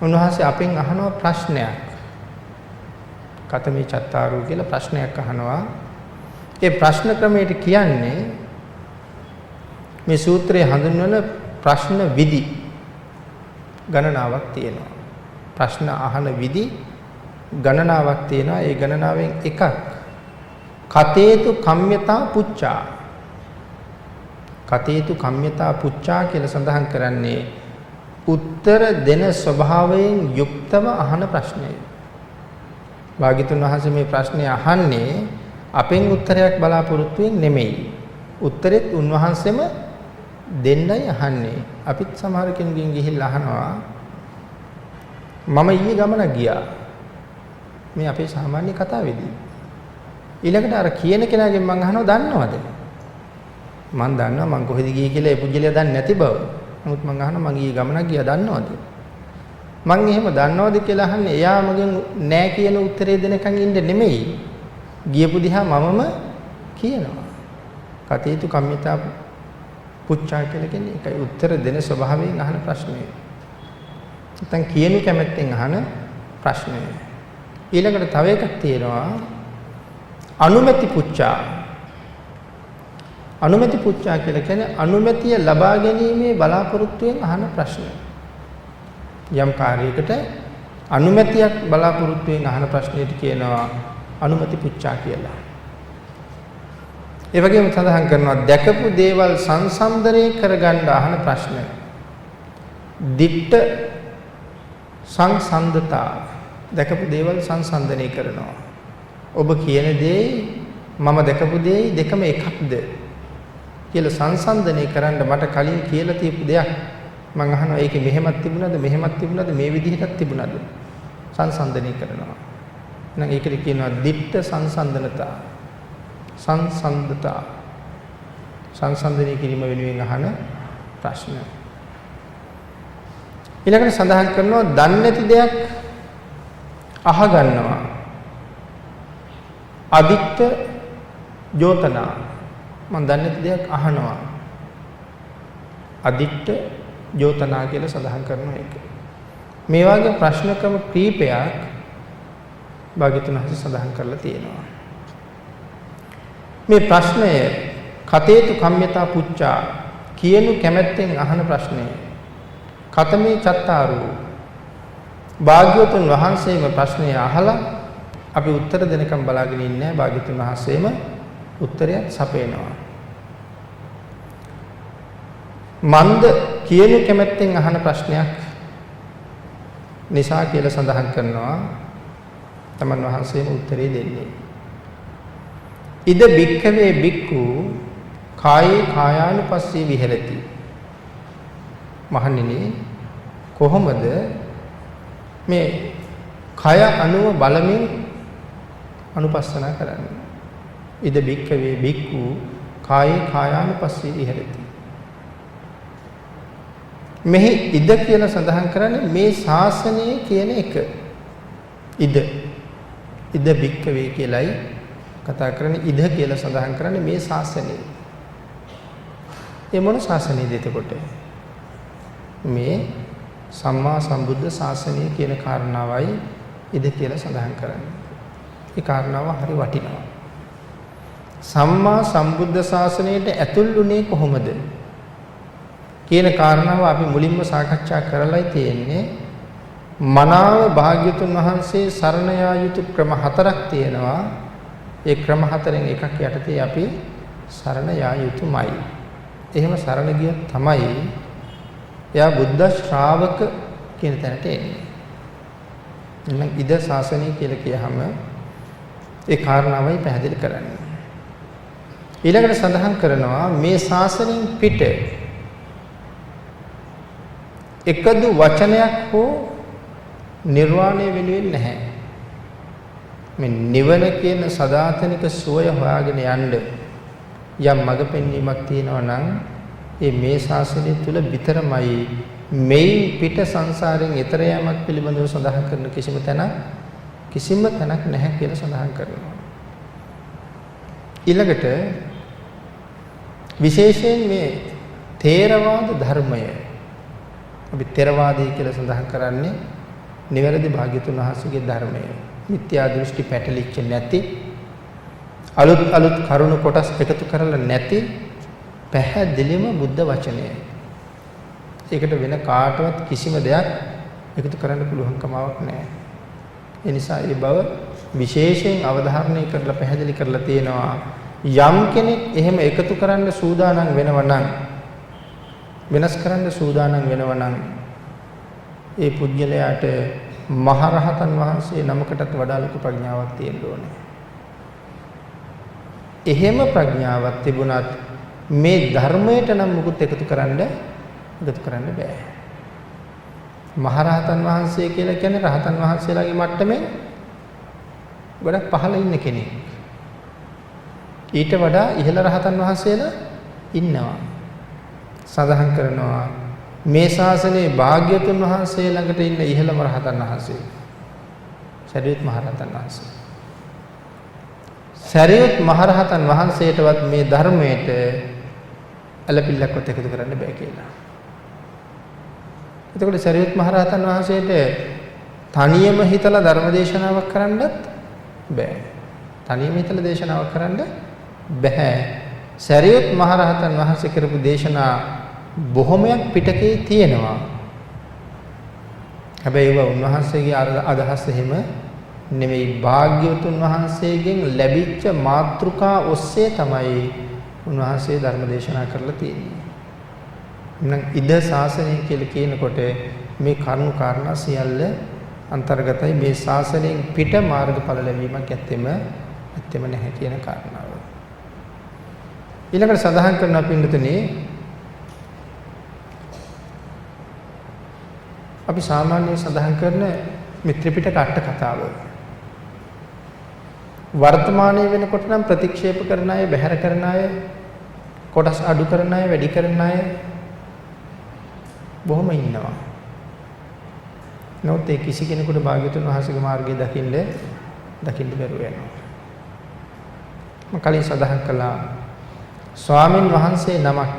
උන්වහන්සේ අපෙන් අහන ප්‍රශ්නයක්. කතමේ චත්තාරෝ කියලා ප්‍රශ්නයක් අහනවා. ඒ ප්‍රශ්න ක්‍රමයට කියන්නේ මේ සූත්‍රයේ හඳුන්වන ප්‍රශ්න විදි ගණනාවක් තියෙනවා. ප්‍රශ්න අහන විදි ගණනාවක් තියෙනවා. ඒ ගණනාවෙන් එකක් කතේතු කම්යතා පුච්චා. කතේතු කම්යතා පුච්චා කියලා සඳහන් කරන්නේ උත්තර දෙන ස්වභාවයෙන් යුක්තව අහන ප්‍රශ්නය. භාග්‍යතුන් වහන්සේ මේ ප්‍රශ්නේ අහන්නේ අපෙන් උත්තරයක් බලාපොරොත්තුෙන් නෙමෙයි. උත්තරෙත් උන්වහන්සේම දෙන්නයි අහන්නේ. අපිත් සමහර කෙනෙකුගෙන් ගිහිල්ලා අහනවා මම ඊයේ ගමනක් ගියා. මේ අපේ සාමාන්‍ය කතාවේදී. ඊළඟට අර කියන කෙනාගෙන් මම අහනවා දන්නවද? මම දන්නවා මං කොහෙද ගියේ කියලා ඒ පුජ්‍යලයා දන්නේ නැති බව. නමුත් මං අහනවා මං ඊයේ ගමනක් ගියා දන්නවද? මං එහෙම දන්නවද කියලා අහන්නේ එයා මගෙන් නෑ කියන උත්තරේ දෙනකන් ඉන්න නෙමෙයි. ගියපු දිහා මමම කියනවා. කතේතු කම්මිතා පුච්චා කියලා කියන්නේ ඒකයි උත්තර දෙන ස්වභාවයෙන් අහන ප්‍රශ්නේ. නැත්නම් කියනු කැමැත්තෙන් අහන ප්‍රශ්නේ. ඊළඟට තව එකක් තියෙනවා අනුමැති පුච්චා. අනුමැති පුච්චා කියලා කියන්නේ අනුමැතිය ලබා ගැනීමේ බලාපොරොත්තුවෙන් අහන ප්‍රශ්න. යම් කාර්යයකට අනුමැතියක් බලාපොරොත්තුවෙන් අහන ප්‍රශ්නෙට කියනවා අනුමැති පුච්චා කියලා. ඒ වගේම සඳහන් කරනවා දැකපු දේවල් සංසන්දනය කරගන්න අහන ප්‍රශ්න. දිට්ඨ සංසන්දතා දැකපු දේවල් සංසන්දනය කරනවා. ඔබ කියන දේ මම දැකපු දේ දෙකම එකක්ද කියලා සංසන්දනය කරන්න මට කලින් කියලා තියපු දෙයක් මම අහනවා ඒකේ මෙහෙමත් තිබුණාද මේ විදිහටත් තිබුණාද සංසන්දනය කරනවා. එහෙනම් ඒකට කියනවා දිට්ඨ සංසන්දනතා සංසන්දතා සංසන්දනය කිරීම වෙනුවෙන් අහන ප්‍රශ්න. ඊළඟට සඳහන් කරනවා දන්නේ නැති දෙයක් අහගන්නවා. අදිත්ත යෝතනා මම දන්නේ නැති දෙයක් අහනවා. අදිත්ත යෝතනා කියලා සඳහන් කරනවා ඒක. මේ වගේ ප්‍රශ්න ක්‍රම කීපයක් භාග්‍යතුන් වහන්සේ සඳහන් කරලා තියෙනවා. මේ ප්‍රශ්නය කතේතු කම්මිතා පුච්චා කියනු කැමැත්තෙන් අහන ප්‍රශ්නය. කතමේ චත්තාරු භාග්‍යවතුන් වහන්සේම ප්‍රශ්නය අහලා අපි උත්තර දෙනකම් බලාගෙන ඉන්නේ භාග්‍යවතුන් වහන්සේම උත්තරයක් සපයනවා. මන්ද කියනු කැමැත්තෙන් අහන ප්‍රශ්නයක් නිසා කියලා සඳහන් කරනවා තමන් වහන්සේම උත්තරේ දෙන්නේ. ඉද බික්ඛවේ බික්ඛු කායේ කායානුපස්සී විහෙරති. මහණෙනි කොහොමද මේ කය අනුව බලමින් අනුපස්සනා කරන්නේ? ඉද බික්ඛවේ බික්ඛු කායේ කායානුපස්සී විහෙරති. මෙහි ඉද කියලා සඳහන් කරන්නේ මේ ශාසනය කියන එක. ඉද බික්ඛවේ කියලයි කතා කරන්නේ ඉද කියලා සඳහන් කරන්නේ මේ ශාසනය. ඒ මොන ශාසනයද එතකොට? මේ සම්මා සම්බුද්ධ ශාසනය කියන කාරණාවයි ඉද කියලා සඳහන් කරන්නේ. ඒ කාරණාව හරි වටිනවා. සම්මා සම්බුද්ධ ශාසනයට ඇතුල් වුණේ කොහොමද කියන කාරණාව අපි මුලින්ම සාකච්ඡා කරලායි තියෙන්නේ. මනාව භාග්‍යතුන් වහන්සේ සරණ යා යුතු ක්‍රම හතරක් තියෙනවා. ඒ ක්‍රම හතරෙන් එකක් යටතේ අපි සරණ යා යුතුමයි. එහෙම සරණ ගියොත් තමයි එයා බුද්ධ ශ්‍රාවක කියන තැනට එන්නේ. එහෙනම් ඉද ශාසනය කියලා කියහම ඒ කාරණාවයි පැහැදිලි කරන්නේ. ඊළඟට සඳහන් කරනවා මේ ශාසනයෙන් පිට එකදු වචනයක් හෝ නිර්වාණය වෙනුවෙන් නැහැ. මේ නිවන කියන සදාතනික සුවය හොයාගෙන යන්න යම් මඟ පෙන්වීමක් තියෙනවා නම් ඒ මේ ශාසනය තුල විතරමයි. මේ පිට සංසාරයෙන් ඈතර යාමක් පිළිබඳව සඳහන් කරන කිසිම තැනක් නැහැ කියලා සඳහන් කරනවා. ඊළඟට විශේෂයෙන් මේ ථේරවාද ධර්මය අපි ථේරවාදී කියලා සඳහන් කරන්නේ නිවැරදි භාග්‍යතුන් වහන්සේගේ ධර්මය. මිත්‍යා දෘෂ්ටි පැටලිච්ච නැති අලුත් කරුණු කොටස් එකතු කරලා නැති පැහැදිලිම බුද්ධ වචනය. ඒකට වෙන කාටවත් කිසිම දෙයක් එකතු කරන්න පුළුවන් කමාවක් නැහැ. ඒ නිසා ඒ බව විශේෂයෙන් අවධාරණය කරලා පැහැදිලි කරලා තියෙනවා. යම් කෙනෙක් එහෙම එකතු කරන්න සූදානම් වෙනවා නම් වෙනස් කරන්න සූදානම් වෙනවා නම් ඒ පුද්ගලයාට මහරහතන් වහන්සේ නමකටත් වඩා ලොකු ප්‍රඥාවක් තියෙන්න ඕනේ. එහෙම ප්‍රඥාවක් තිබුණත් මේ ධර්මයට නම් මුකුත් එකතු කරන්න බෑ. මහරහතන් වහන්සේ කියලා කියන්නේ රහතන් වහන්සේලාගේ මට්ටමේ ගොඩක් පහළ ඉන්න කෙනෙක්. ඊට වඩා ඉහළ රහතන් වහන්සේලා ඉන්නවා. සඳහන් කරනවා මේ ශාසනයේ භාග්‍යතුන් වහන්සේ ළඟට ඉන්න ඉහළම රහතන් වහන්සේ සරියුත් මහ රහතන් වහන්සේ. සරියුත් මහ රහතන් වහන්සේටවත් මේ ධර්මයට ඇලපිල්ලක්වත් එකතු කරන්න බෑ කියලා. එතකොට සරියුත් මහ රහතන් වහන්සේට තනියම හිතලා ධර්ම දේශනාවක් කරන්නත් බෑ. තනියම හිතලා දේශනාවක් කරන්න බෑ. සරියුත් මහ රහතන් වහන්සේ කරපු දේශනා බොහොමයක් පිටකේ තියෙනවා. හැබැයි ඒවා උන්වහන්සේගේ අදහස් එහෙම නෙමෙයි. භාග්‍යවතුන් වහන්සේගෙන් ලැබිච්ච මාතෘකා ඔස්සේ තමයි උන්වහන්සේ ධර්ම දේශනා කරලා තියෙන්නේ. එහෙනම් ඉද ශාසනය කියලා කියනකොට මේ කරුණු කාරණා සියල්ල අන්තර්ගතයි. මේ ශාසනයෙන් පිට මාර්ගඵල ලැබීමක් ඇත්තෙම නැහැ කියන කාරණාව. ඊළඟට සඳහන් කරනවා පින්නතුනේ අපි සාමාන්‍යයෙන් සඳහන් කරන මේ ත්‍රිපිටක අට කතාව වර්තමානයේ වෙනකොට නම් ප්‍රතික්ෂේප කරන අය, බැහැර කරන අය, කොටස් අඩු කරන අය, වැඩි කරන අය බොහොම ඉන්නවා. නමුත් ඒ කිසි කෙනෙකුට භාග්‍යවතුන් වහන්සේගේ මාර්ගය දකින්න බැරුව යනවා. මම කලින් සඳහන් කළා ස්වාමින් වහන්සේ නමක්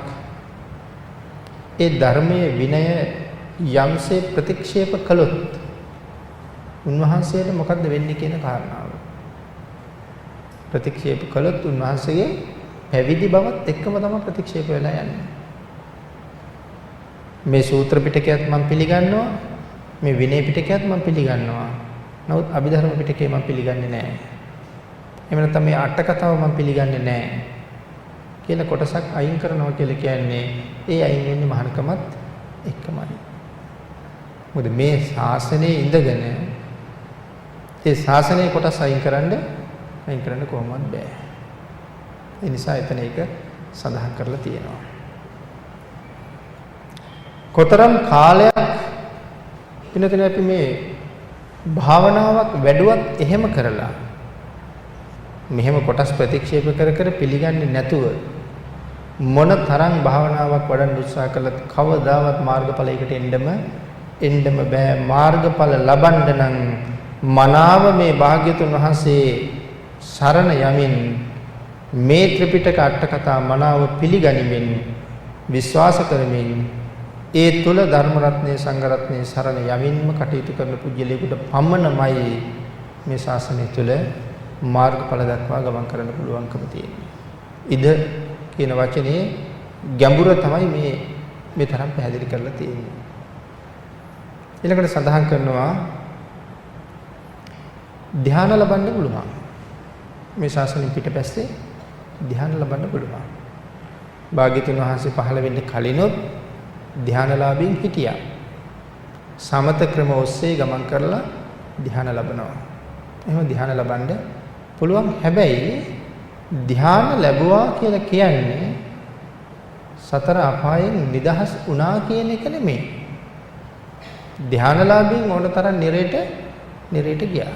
ඒ ධර්මයේ විනය යම්සේ ප්‍රතික්ෂේප කළොත් උන්වහන්සේට මොකද්ද වෙන්නේ කියන කාරණාව. ප්‍රතික්ෂේප කළොත් උන්වහන්සේගේ පැවිදි බවත් එක්කම තමයි ප්‍රතික්ෂේප වෙලා යන්නේ. මේ සූත්‍ර පිටකයත් මම පිළිගන්නවා, මේ විනය පිටකයත් මම පිළිගන්නවා. නමුත් අභිධර්ම පිටකේ මම පිළිගන්නේ නැහැ. එහෙම නැත්නම් මේ අට කතාව මම පිළිගන්නේ නැහැ කියලා කොටසක් අයින් කරනවා කියලා කියන්නේ ඒ අයින් වෙන්නේ මහානකමත් එක්කමයි. මොකද මේ ශාසනයේ ඉඳගෙන ඒ ශාසනයේ කොටස් අයින් කරන්න කොහොමවත් බෑ. ඒ නිසා එතන ඒක සඳහන් කරලා තියෙනවා. කොතරම් කාලයක් ඉන්නතනේ අපි මේ භාවනාවක් වැඩුවත් එහෙම කරලා මෙහෙම කොටස් ප්‍රතික්ෂේප කර පිළිගන්නේ නැතුව මොන තරම් භාවනාවක් වඩන්න උත්සාහ කළත් කවදාවත් මාර්ගඵලයකට එන්නම බෑ. මාර්ගඵල ලබන්න නම් මනාව මේ භාග්‍යතුන් වහන්සේ සරණ යමින් මේ ත්‍රිපිටක අට කතා මනාව පිළිගනිමින් විශ්වාස කරමින් ඒ තුල ධර්ම රත්නයේ සංඝ රත්නයේ සරණ යමින්ම කටයුතු කරන පුජ්‍යලයකට පමණමයි මේ ශාසනය තුල මාර්ගඵල දක්වා ගමන් කරන්න පුළුවන්කම තියෙන්නේ. ඉද කියන වචනේ ගැඹුර තමයි මේ තරම් පැහැදිලි කරලා තියෙන්නේ. ඊළඟට සඳහන් කරනවා ධ්‍යාන ලබන්න පුළුවන්. මේ ශාසනය පිටපැත්තේ ධ්‍යාන ලබන්න පුළුවන්. භාග්‍යතුන් වහන්සේ පහළ වෙන්න කලිනුත් ධ්‍යානලාභීන් හිටියා. සමත ක්‍රම ඔස්සේ ගමන් කරලා ධ්‍යාන ලබනවා. එහෙම ධ්‍යාන ලබන්න පුළුවන්. හැබැයි ධ්‍යාන ලැබුවා කියලා කියන්නේ සතර අපායෙන් නිදහස් වුණා කියන එක නෙමෙයි. ධ්‍යානලාභීන් ඕන තරම් නිරේට ගියා.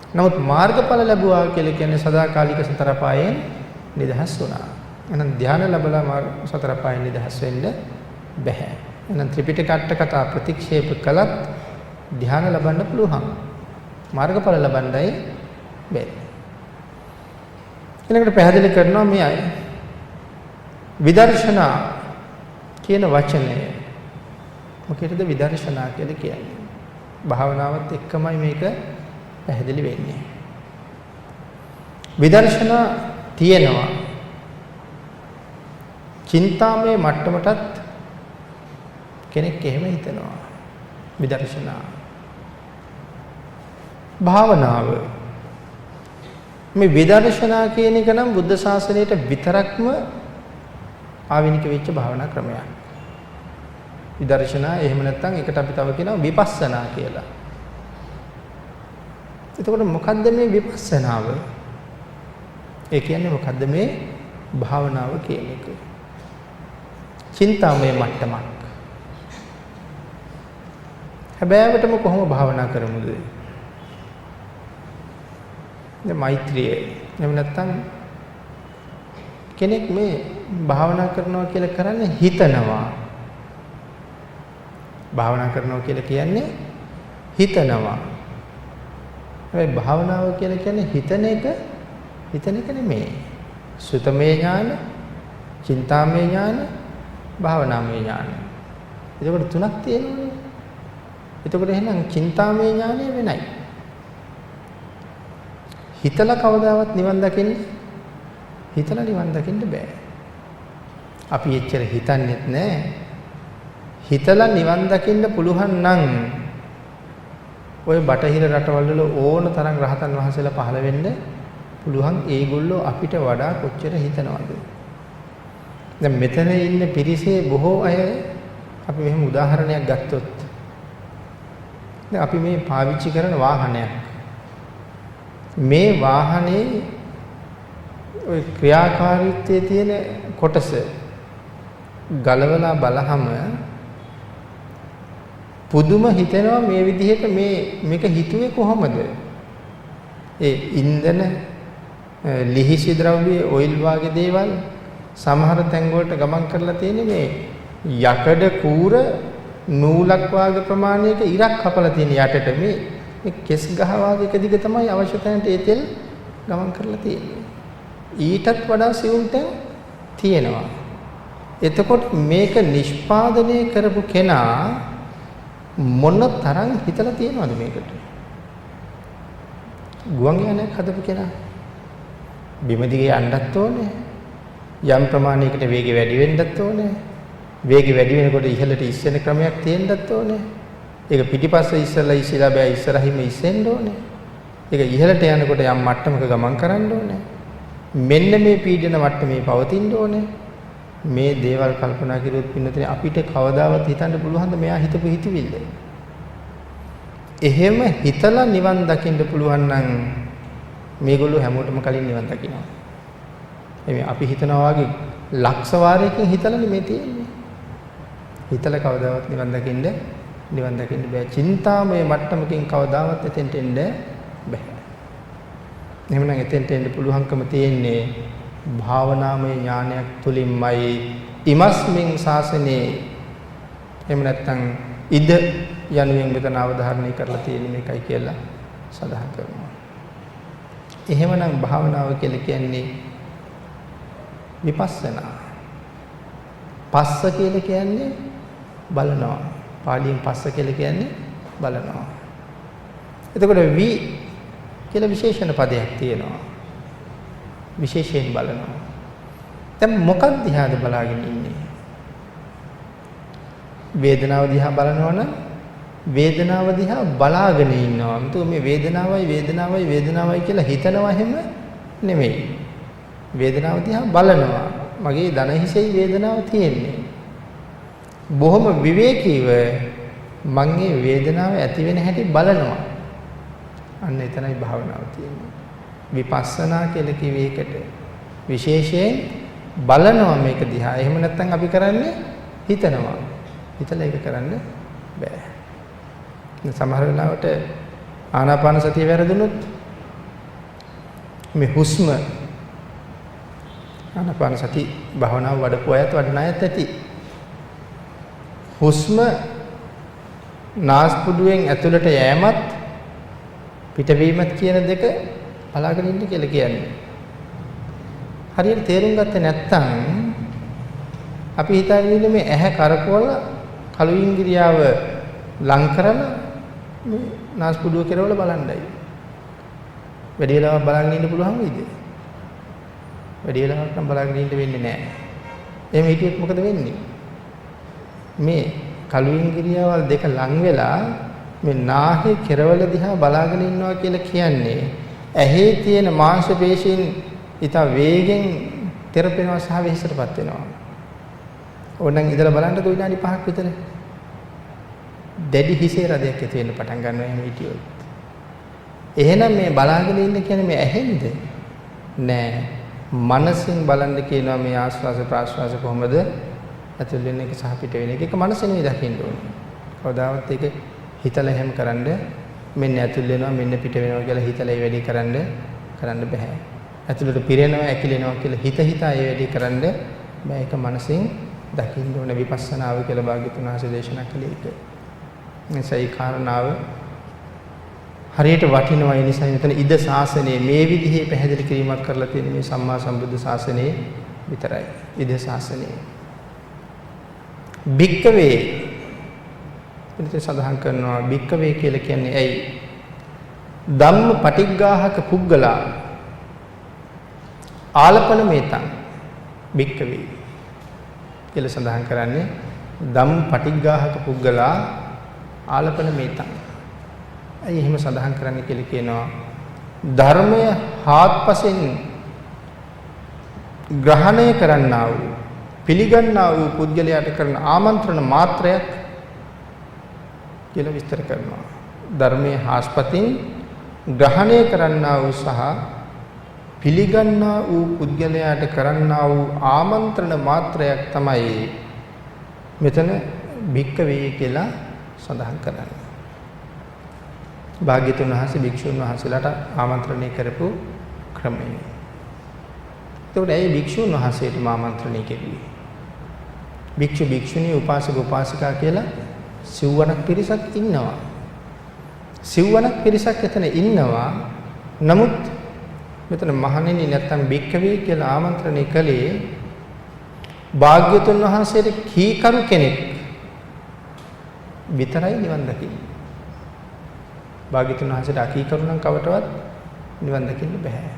නමුත් මාර්ගඵල ලැබුවා කියලා කියන්නේ සදාකාලික සතර අපායෙන් නිදහස් වුණා. එහෙනම් ධ්‍යාන ලැබලා සතර අපායෙන් නිදහස් වෙන්න බෑ. එහෙනම් ත්‍රිපිටක අට කතා ප්‍රතික්ෂේප කළත් ධ්‍යාන ලබන්න පුළුවන්. මාර්ගඵල ලබන්නයි බෑ. ඊළඟට පැහැදිලි කරනවා මේ අය විදර්ශනා කියන වචනය. මොකේද විදර්ශනා කියලා කියන්නේ? භාවනාවත් එක්කමයි මේක පැහැදිලි වෙන්නේ. විදර්ශනා තියෙනවා. චින්තාමය මට්ටමටත් කෙනෙක් එහෙම හිතනවා. විදර්ශනා භාවනාව මේ විදර්ශනා කියන එක නම් බුද්ධ ශාසනයට විතරක්ම ආවිනික වෙච්ච භාවනා ක්‍රමයක්. විදර්ශනා එහෙම නැත්නම් ඒකට අපි තව කියනවා විපස්සනා කියලා. එතකොට මොකද්ද මේ විපස්සනාව? ඒ කියන්නේ මොකද්ද මේ භාවනාව කියන එක? චින්තාමය මට්ටමක්. හැබැයිවටම කොහොම භාවනා කරමුද? දැන් මෛත්‍රිය. එහෙම නැත්නම් කෙනෙක් මේ භාවනා කරනවා කියලා කරන්නේ හිතනවා. භාවනා කරනවා කියලා කියන්නේ හිතනවා. හැබැයි භාවනාව කියලා කියන්නේ හිතන එක නෙමෙයි. සුතමේ ඥාන, චින්තාමේ ඥාන, භාවනාමේ ඥාන. එතකොට තුනක් තියෙනවනේ. එතකොට එහෙනම් චින්තාමේ ඥානය වෙනයි. හිතලා කවදාවත් නිවන් දකින්න බෑ. අපි එච්චර හිතන්නේත් නෑ. හිතලා නිවන් දකින්න පුළුවන් නම් ඔය බටහිර රටවල් වල ඕන තරම් රහතන් වහන්සේලා පහළ වෙන්න පුළුවන්. ඒගොල්ලෝ අපිට වඩා කොච්චර හිතනවද? දැන් මෙතන ඉන්න පිරිසේ බොහෝ අය අපි මෙහෙම උදාහරණයක් ගත්තොත් දැන් අපි මේ පාවිච්චි කරන වාහනයක්. මේ වාහනේ ඔය ක්‍රියාකාරීත්වයේ තියෙන කොටස ගලවලා බලහම පුදුම හිතෙනවා මේ විදිහට මේක හිතුවේ කොහොමද? ඒ ඉන්ධන ලිහිසි ද්‍රව්‍ය ඔයිල් වාගේ දේවල් සමහර තැන් වලට ගමන් කරලා තියෙන්නේ මේ යකඩ කූර නූලක් වාගේ ප්‍රමාණයක ඉරක් කපලා තියෙන යටට මේ කෙස් ගහ වාගේ එක දිග තමයි අවශ්‍ය තැනට ඒ තෙල් ගමන් කරලා තියෙන්නේ. ඊටත් වඩා සියුම් තැන් තියෙනවා. එතකොට මේක නිෂ්පාදනය කරපු කෙනා මොන තරම් හිතලා තියෙනවද මේකට? ගුවන් යානයක් හදපු කෙනා බිම දිගේ යන්නත් ඕනේ. යම් ප්‍රමාණයකට වේගය වැඩි වෙන්නත් ඕනේ. වේගය වැඩි වෙනකොට ඉහළට ඉස්සෙන ක්‍රමයක් තියෙන්නත් ඕනේ. ඒක පිටිපස්සේ ඉස්සලා බෑ ඉස්සරහින්ම ඉස්සෙන්න ඕනේ. ඒක ඉහළට යනකොට යම් මට්ටමක ගමන් කරන්න ඕනේ. මෙන්න මේ පීඩන මට්ටමේ පවතින්න ඕනේ. මේ දේවල් කල්පනා කරුවොත් පින්නතේ අපිට කවදාවත් හිතන්න පුළුවන්ද මෙයා හිතපු හිතවිල්ල? එහෙම හිතලා නිවන් දකින්න පුළුවන් නම් මේගොල්ලෝ හැමෝටම කලින් නිවන් දකිනවා. එමේ අපි හිතනවා වගේ ලක්ෂ වාරයකින් හිතලා නෙමෙයි තියෙන්නේ. හිතලා කවදාවත් නිවන් දකින්න බෑ. චින්තාමය මට්ටමකින් කවදාවත් එතෙන්ට එන්න බෑ. එහෙමනම් එතෙන්ට එන්න පුළුවන්කම තියෙන්නේ භාවනාමය ඥානයක් තුලින්මයි. ඉමස්මින් ශාසනේ එහෙම නැත්නම් ඉද යනුවෙන් මෙතන අවධාරණය කරලා තියෙන මේකයි කියලා සඳහන් කරනවා. එහෙමනම් භාවනාව කියලා කියන්නේ විපස්සනා. පස්ස කියලා කියන්නේ බලනවා. පාලියෙන් පස්ස කියලා කියන්නේ බලනවා. එතකොට වි කියලා විශේෂණ පදයක් තියෙනවා. විශේෂයෙන් බලනවා. දැන් මොකක්ද දිහාද බලාගෙන ඉන්නේ? වේදනාව දිහා බලනවා නම් වේදනාව දිහා බලාගෙන ඉන්නවා. මතු මේ වේදනාවයි කියලා හිතනවා හැම නෙමෙයි. වේදනාව දිහා බලනවා. මගේ දන හිසෙයි වේදනාව තියෙන්නේ. බොහොම විවේකීව මම මේ වේදනාව ඇති වෙන හැටි බලනවා. අන්න එතනයි භාවනාව තියෙන්නේ. විපස්සනා කියලා කිව්වේ ඒකට. විශේෂයෙන් බලනවා මේක දිහා. එහෙම නැත්නම් අපි කරන්නේ හිතනවා. හිතලා ඒක කරන්න බෑ. සමහර වෙලාවට ආනාපාන සතිය වැරදුනොත් මේ හුස්ම ආනාපාන සති භාවනාව වඩපු අයත් වඩන අයත් ඇති. හුස්ම නාස්පුඩුවෙන් ඇතුළට යෑමත් පිටවීමත් කියන දෙක බලාගෙන ඉන්න කියලා කියන්නේ. හරියට තේරුම් ගත්තේ නැත්නම් අපි හිතාගෙන ඉන්නේ මේ ඇහැ කරකවලා කළු ඉංග්‍රියාව ලං කරලා මේ නාස්පුඩුව කෙරවල බලන්නයි. වැඩි වෙලාවක් බලන්න ඉන්න පුළුවන් වෙයිද? වැඩි වෙලාවක් නම් බලන්න ඉන්න වෙන්නේ නැහැ. එහෙම හිටියොත් මොකද වෙන්නේ? මේ කළු ඉංග්‍රියාවල් දෙක ලං වෙලා මේ නාහේ කෙරවල දිහා බලාගෙන ඉන්නවා කියලා කියන්නේ ඇහි තියෙන මාංශ පේශීන් ඊට වේගෙන් තෙරපෙනවා සහ වෙහෙසටපත් වෙනවා. ඕනනම් ඉඳලා බලන්නකො විනාඩි 5ක් විතර. දැඩි හිසේ රදයක් ඇති වෙන්න පටන් ගන්නවා එහෙම හිටියොත්. එහෙනම් මේ බලාගෙන ඉන්න කියන්නේ මේ ඇහෙන්ද? නෑ. මනසින් බලන්න කියනවා මේ ආස්වාස ප්‍රාස්වාස කොහොමද ඇතුල් වෙන එක සහ පිට වෙන එක. ඒක මනසෙන් දකින්න ඕනේ. කවදාවත් ඒක හිතලා එහෙම කරන්න මෙන්න ඇතුල් වෙනවා මෙන්න පිට වෙනවා කියලා හිතලා ඒ වැඩේ කරන්න බෑ. ඇතුළට පිරෙනවා ඇකිලෙනවා කියලා හිතා ඒ වැඩේ කරන්න බෑ. ඒක මනසින් දකින්න ඕනේ විපස්සනාව කියලා භාග්‍යතුන් වහන්සේ දේශනා කළේ ඒක. එසයි කාරණාව හරියට වටිනවා. ඒ නිසා මෙතන ඉද ශාසනයේ මේ විදිහේ පැහැදිලි කිරීමක් කරලා තියෙන මේ සම්මා සම්බුද්ධ ශාසනයේ විතරයි. ඉද ශාසනයේ භික්කවේ පිළිතුර සඳහන් කරනවා. භික්කවේ කියලා කියන්නේ ඇයි? ධම්ම පටිග්ගාහක පුද්ගලා ආලපන මේතං භික්කවේ කියලා සඳහන් කරන්නේ. ධම්ම පටිග්ගාහක පුද්ගලා ආලපන මේතං. ඇයි එහෙම සඳහන් කරන්නේ කියලා කියනවා. ධර්මය හාත්පසින් ග්‍රහණය කරන්නා වූ පිළිගන්නා වූ පුද්ගලයාට කරන ආමන්ත්‍රණ මාත්‍රයක් කියලා විස්තර කරනවා. ධර්මයේ හාස්පතින් ග්‍රහණය කරන්නා වූ සහ පිළිගන්නා වූ පුද්ගලයාට කරන්නා වූ ආමන්ත්‍රණ මාත්‍රයක් තමයි මෙතන භික්කවේ කියලා සඳහන් කරන්නේ. භාග්‍යතුන් වහන්සේ භික්ෂුන් වහන්සේලාට ආමන්ත්‍රණය කරපු ක්‍රමය. එතකොට ඒ භික්ෂුන් වහන්සේට ආමන්ත්‍රණය කෙරුවේ. භික්ෂු භික්ෂුණී උපාසක උපාසිකා කියලා සිව්වණක් පිරිසක් ඉන්නවා. සිව්වණක් පිරිසක් එතන ඉන්නවා. නමුත් මෙතන මහණෙනි නැත්තම් භික්කවේ කියලා ආමන්ත්‍රණය කළේ භාග්‍යතුන් වහන්සේට කීකරු කෙනෙක් විතරයි නිවන් දකින්නේ. භාග්‍යතුන් වහන්සේට අකීකරු නම් කවටවත් නිවන් දකින්න බෑ.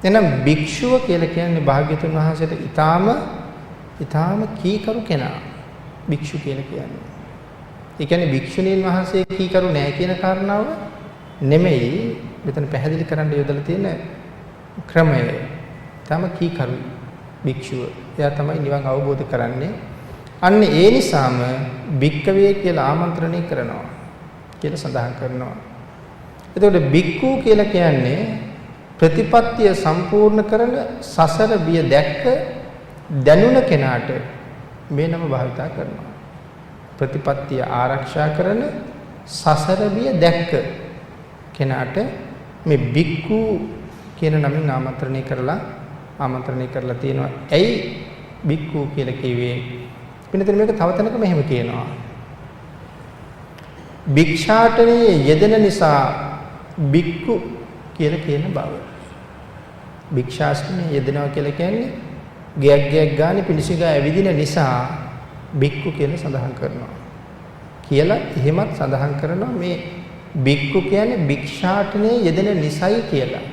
එහෙනම් භික්ෂුව කියලා කියන්නේ භාග්‍යතුන් වහන්සේට ඊටාම කීකරු කෙනා. භික්ෂු කියලා කියන්නේ. ඒ කියන්නේ භික්ෂුණීන් වහන්සේ කීකරු නෑ කියන කාරණාව නෙමෙයි මෙතන පැහැදිලි කරන්න යොදලා තියෙන ක්‍රමය. ඊටාම කීකරු භික්ෂුව. එයා තමයි නිවන් අවබෝධ කරන්නේ. අන්න ඒ නිසාම භික්කවේ කියලා ආමන්ත්‍රණය කරනවා කියලා සඳහන් කරනවා. එතකොට භික්ඛු කියලා කියන්නේ ප්‍රතිපත්තිය සම්පූර්ණ කරන සසර බිය දැක්ක දැනුණ කෙනාට මේ නම භාවිතා කරනවා. ප්‍රතිපත්තිය ආරක්ෂා කරන සසර බිය දැක්ක කෙනාට මේ භික්ඛු කියන නමින් ආමන්ත්‍රණය කරලා තියෙනවා. ඇයි භික්ඛු කියලා කිව්වේ? පින්නතර මේක තව තැනක මෙහෙම කියනවා. භික්ෂාටනයේ යෙදෙන නිසා භික්ඛු කියලා කියන බව. භික්ෂාස්ත්‍රයේ යෙදෙනවා කියලා කියන්නේ ගයක් ගානේ පිළිසිගා ඇවිදින නිසා භික්ඛු කියලා සඳහන් කරනවා. කියලා එහෙමත් සඳහන් කරනවා මේ භික්ඛු කියන්නේ භික්ෂාටනයේ යෙදෙන නිසයි කියලා.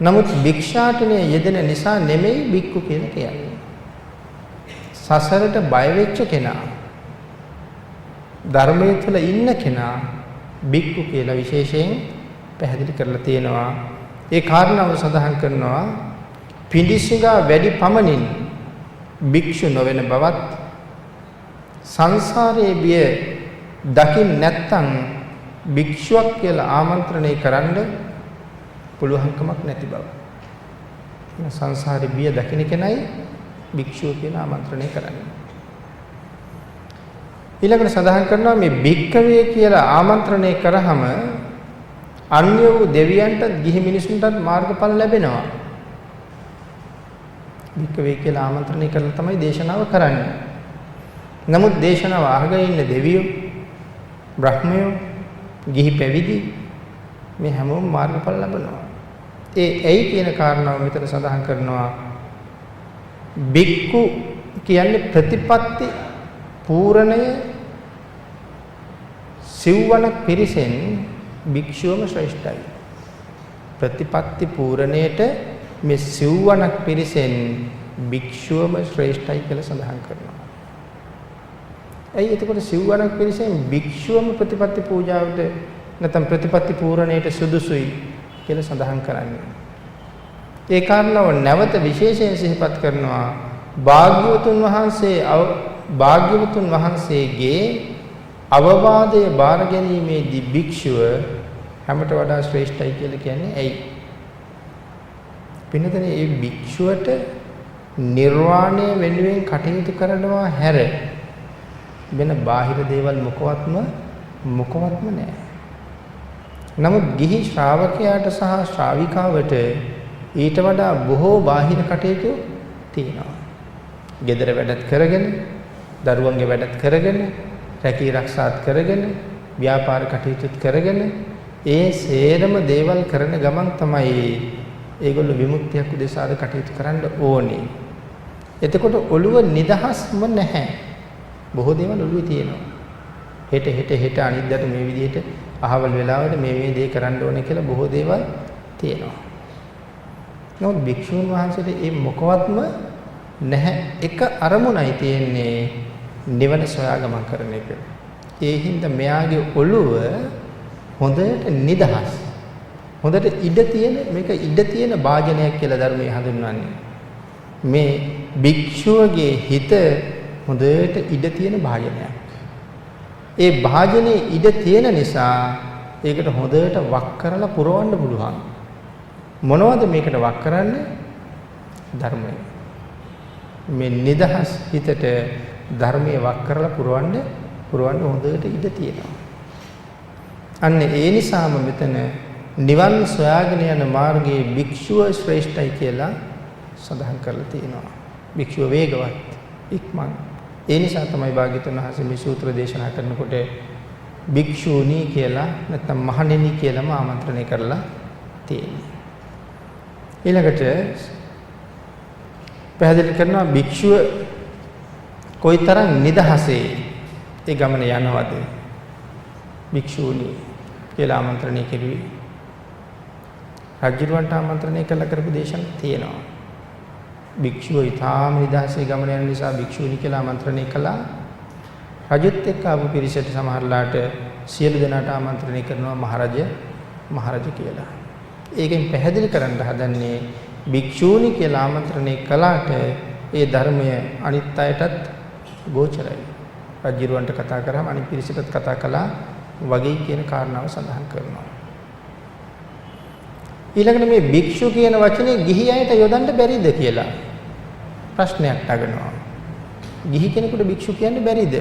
නමුත් භික්ෂාටනයේ යෙදෙන නිසා නෙමෙයි භික්ඛු කියලා කියන්නේ. සසරට බය වෙච්ච කෙනා ධර්මයේ තුල ඉන්න කෙනා භික්ඛු කියලා විශේෂයෙන් පැහැදිලි කරලා තියෙනවා. ඒ කාරණාව සඳහන් කරනවා පිඬිසිඟා වැඩි පමණින් භික්ෂු නොවන බවත් සංසාරයේ බිය දකින් නැත්තම් භික්ෂුවක් කියලා ආමන්ත්‍රණය කරන්න පුළුවන්කමක් නැති බව. සංසාරයේ බිය දකින්න කෙනයි භික්ෂුව කියලා ආමන්ත්‍රණය කරන්නේ. ඊළඟට සඳහන් කරනවා මේ භික්කවේ කියලා ආමන්ත්‍රණය කරාම අන්‍ය වූ දෙවියන්ට ගිහි මිනිසුන්ටත් මාර්ගඵල ලැබෙනවා. භික්කවේ කියලා ආමන්ත්‍රණය කරලා තමයි දේශනාව කරන්නේ. නමුත් දේශනාව අහගෙන ඉන්න දෙවියෝ, බ්‍රහ්මයෝ, ගිහි පැවිදි මේ හැමෝම මාර්ගඵල ලබනවා. ඒ ඇයි කියන කාරණාව මෙතන සඳහන් කරනවා. භික්ඛු කියන්නේ ප්‍රතිපත්ති පූර්ණය සිව්වණක් පිරිසෙන් භික්ෂුවම ශ්‍රේෂ්ඨයි. ප්‍රතිපත්ති පූර්ණයට මේ සිව්වණක් පිරිසෙන් භික්ෂුවම ශ්‍රේෂ්ඨයි කියලා සඳහන් කරනවා. ඇයි එතකොට සිව්වණක් පිරිසෙන් භික්ෂුවම ප්‍රතිපත්ති පූජාවට නැත්නම් ප්‍රතිපත්ති පූර්ණයට සුදුසුයි කියලා සඳහන් කරන්නේ? ඒ කාරණාව නැවත විශේෂයෙන් සිහිපත් කරනවා. භාග්‍යවතුන් වහන්සේගේ අවවාදයේ බාර ගැනීමේදී භික්ෂුව හැමට වඩා ශ්‍රේෂ්ඨයි කියලා කියන්නේ ඇයි? පින්නතනේ මේ භික්ෂුවට නිර්වාණය වෙනුවෙන් කටයුතු කරනවා හැර වෙන බාහිර දේවල් මොකවත්ම නැහැ. නමුත් ගිහි ශ්‍රාවකයාට සහ ශ්‍රාවිකාවට ඊට වඩා බොහෝ බාහිර කටයුතු තියෙනවා. ගෙදර වැඩත් කරගෙන, දරුවන්ගේ වැඩත් කරගෙන, රැකී රක්ෂාත් කරගෙන ව්‍යාපාර කටයුතුත් කරගෙන ඒ සේරම දේවල් කරන ගමන් තමයි ඒගොල්ලෝ විමුක්තියක් උදෙසාද කටයුතු කරන්න ඕනේ. එතකොට ඔළුව නිදහස්ම නැහැ. බොහෝ දේවල් ඔළුවේ තියෙනවා. හෙට අනිද්දාට මේ විදිහට අහවල් වෙලාවට මේ දේ කරන්න ඕනේ කියලා බොහෝ දේවල් තියෙනවා. නමුත් භික්ෂුන් වහන්සේට මේ මොකවත්ම නැහැ. එක අරමුණයි තියෙන්නේ නිවන සොයා ගමන් කරන එක. ඒ හින්දා මෙයාගේ ඔළුව හොඳට නිදහස්. හොඳට ඉඩ තියෙන මේක ඉඩ තියෙන භාජනයක් කියලා ධර්මයේ හඳුන්වන්නේ. මේ භික්ෂුවගේ හිත හොඳට ඉඩ තියෙන භාජනයක්. ඒ භාජනයේ ඉඩ තියෙන නිසා ඒකට හොඳට වක් කරලා පුරවන්න පුළුවන්. මොනවද මේකට වක් කරන්නේ? ධර්මය. මේ නිදහස් හිතට ධර්මයේ වක් කරලා පුරවන්න හොඳට ඉඩ තියෙනවා. අන්න ඒ නිසාම මෙතන නිවන් සොයාගෙන යන මාර්ගයේ භික්ෂුව ශ්‍රේෂ්ඨයි කියලා සඳහන් කරලා තියෙනවා. භික්ෂුව වේගවත්, ඉක්මන්. ඒ නිසා තමයි භාග්‍යවතුන් වහන්සේ මේ සූත්‍ර දේශනා කරනකොට භික්ෂූණී කියලා නැත්නම් මහණෙනි කියලාම ආමන්ත්‍රණය කරලා තියෙන්නේ. ඊළඟට පැහැදිලි කරනවා භික්ෂුව කොයිතරම් නිදහසේ ඒ ගමන යනවද? භික්ෂූණී කියලා ආමන්ත්‍රණය කෙරුවේ. රජුවන්ට ආමන්ත්‍රණය කළා කරපු දේශනා තියෙනවා. භික්ෂුව ඊටාම නිදහසේ ගමන යන නිසා භික්ෂූණී කියලා ආමන්ත්‍රණය කළා. රජුත් එක්ක ආපු පිරිසට සමහරලාට සියලු දෙනාට ආමන්ත්‍රණය කරනවා මහරජ කියලා. ඒකෙන් පැහැදිලි කරන්න හදන්නේ භික්ෂූණී කියලා ආමන්ත්‍රණය කළාට ඒ ධර්මය අනිත් අයටත් ගෝචරයි. රජුවන්ට කතා කරාම අනිත් පිරිසටත් කතා කළා වගේ කියන කාරණාව සඳහන් කරනවා. ඊළඟට මේ භික්ෂු කියන වචනේ ගිහි අයට යොදන්න බැරිද කියලා ප්‍රශ්නයක් අහනවා. ගිහි කෙනෙකුට භික්ෂු කියන්න බැරිද?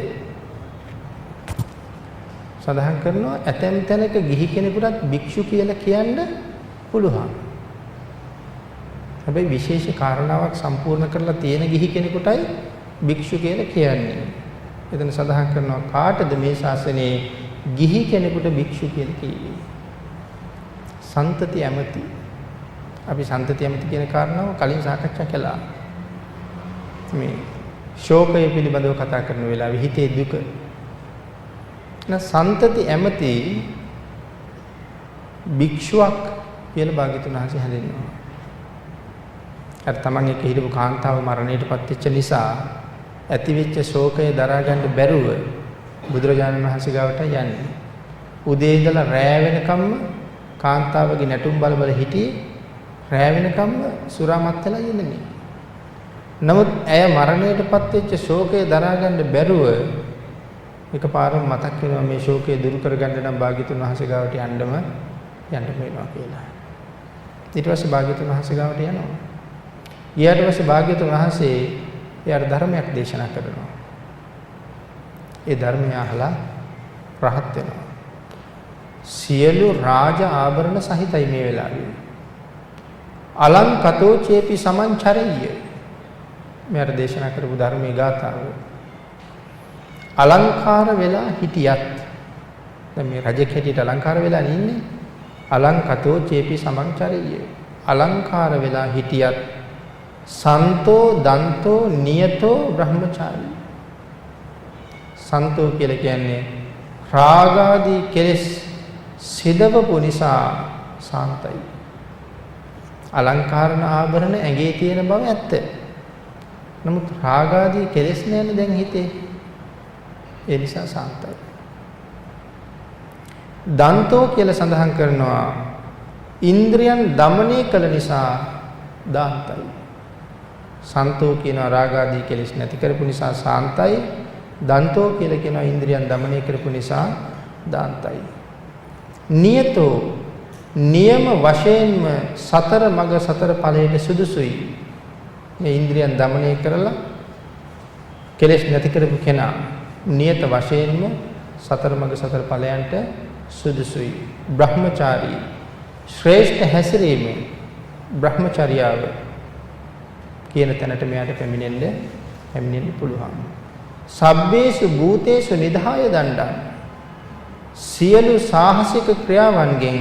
සඳහන් කරනවා ඇතැම් තැනක ගිහි කෙනෙකුටත් භික්ෂු කියලා කියන්න පුළුවන්. හැබැයි විශේෂ කාරණාවක් සම්පූර්ණ කරලා තියෙන ගිහි කෙනෙකුටයි භික්ෂු කියලා කියන්නේ. එතන සඳහන් කරනවා කාටද මේ ශාසනයේ ගිහි කෙනෙකුට භික්ෂු කියලා කිව්වේ? සන්තති ඇමති. අපි සන්තති ඇමති කියන කාරණාව කලින් සාකච්ඡා කළා. මේ ශෝකය පිළිබඳව කතා කරන වෙලාවේ හිතේ දුක. සන්තති ඇමති භික්ෂුවක් කියලා භාග්‍යවතුන් වහන්සේ හැඳින්වනවා. අර තමන් එක්ක හිටපු කාන්තාව මරණයටපත් වෙච්ච නිසා ඇතිවෙච්ච ශෝකය දරා ගන්න බැරුව බුදුරජාණන් වහන්සේ ගාවට යන්නේ. උදේ ඉඳලා රෑ වෙනකම්ම කාන්තාවගේ නැටුම් බල හිටියේ. රෑ වෙනකම්ම සුරාමත් වෙලා ඉන්නේ. නමුත් ඇය මරණයටපත් වෙච්ච ශෝකය දරා ගන්න බැරුව එකපාරම මතක් වෙනවා මේ ශෝකය දුරු කරගන්න නම් භාග්‍යවතුන් වහන්සේ ගාවට යන්න වෙනවා කියලා. ඊට පස්සේ භාග්‍යවතුන් වහන්සේ ගාවට යනවා. ඊට පස්සේ භාග්‍යවතුන් වහන්සේ එයාට ධර්මයක් දේශනා කරනවා. ඒ ධර්මය අහලා රහත් වෙනවා. සියලු රාජ ආභරණ සහිතයි මේ වෙලාවේ. අලංකතෝ චේපි සමංචරෙය්‍ය. මෙයාට දේශනා කරපු ධර්මයේ ගාථාව. අලංකාර වෙලා හිටියත් දැන් මේ රජෙක් හැටියට අලංකාර වෙලා ඉන්නේ. අලංකතෝ චේපි සමංචරෙය්‍ය. අලංකාර වෙලා හිටියත් සන්තෝ දන්තෝ නියතෝ බ්‍රහ්මචාරී. සන්තෝ කියලා කියන්නේ රාගාදී කෙලෙස් සිදවපු නිසා සාන්තයි. අලංකාරණ ආභරණ ඇඟේ තියෙන බව ඇත්ත. නමුත් රාගාදී කෙලෙස් නැන්නේ දැන් හිතේ. ඒ නිසා සාන්තයි. දන්තෝ කියලා සඳහන් කරනවා ඉන්ද්‍රියන් দমনය කළ නිසා දාන්තයි. සන්තෝ කියන රාගාදී කෙලෙස් නැති කරපු නිසා සාන්තයි. දන්තෝ කියලා කියනවා ඉන්ද්‍රියන් দমনය කරපු නිසා දාන්තයි. නියතෝ නියම වශයෙන්ම සතර මග සතර ඵලයට සුදුසුයි. මේ ඉන්ද්‍රියන් দমনය කරලා කෙලෙස් නැති කරපු කෙනා නියත වශයෙන්ම සතර මග සතර ඵලයන්ට සුදුසුයි. බ්‍රහ්මචාරී ශ්‍රේෂ්ඨ හැසිරීම බ්‍රහ්මචර්යාව කියන තැනට මෙයාට පැමිණෙන්න පුළුවන්. සබ්බේසු භූතේසු නිධාය දණ්ඩං. සියලු සාහසික ක්‍රියාවන්ගෙන්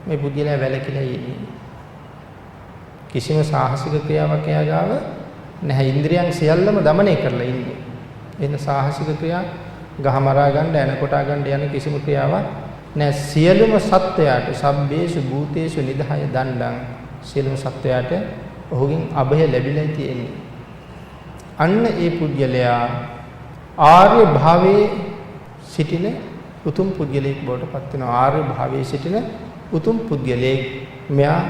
මේ පුද්ගලයා වැළකීලා ඉන්නේ. කිසිම සාහසික ක්‍රියාවක් එයා ගාව නැහැ. ඉන්ද්‍රියන් සියල්ලම দমনය කරලා ඉන්නේ. එන සාහසික ක්‍රියා ගහ මරා ගන්න, එන කොටා ගන්න යන කිසිම ක්‍රියාවක් නැහැ. සියලුම සත්වයාට සබ්බේසු භූතේසු නිධාය දණ්ඩං. සියලුම සත්වයාට ඔහුගෙන් අභය ලැබිලා තියෙන්නේ. අන්න ඒ පුද්ගලයා ආර්ය භාවයේ සිටින උතුම් පුද්ගලයෙක් බවට පත් වෙනවා. ආර්ය භාවයේ සිටින උතුම් පුද්ගලයෙක්. මෙයා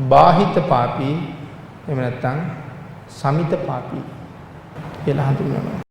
බාහිත පාපී එහෙම නැත්නම් සමිත පාපී කියලා හඳුන්වනවා.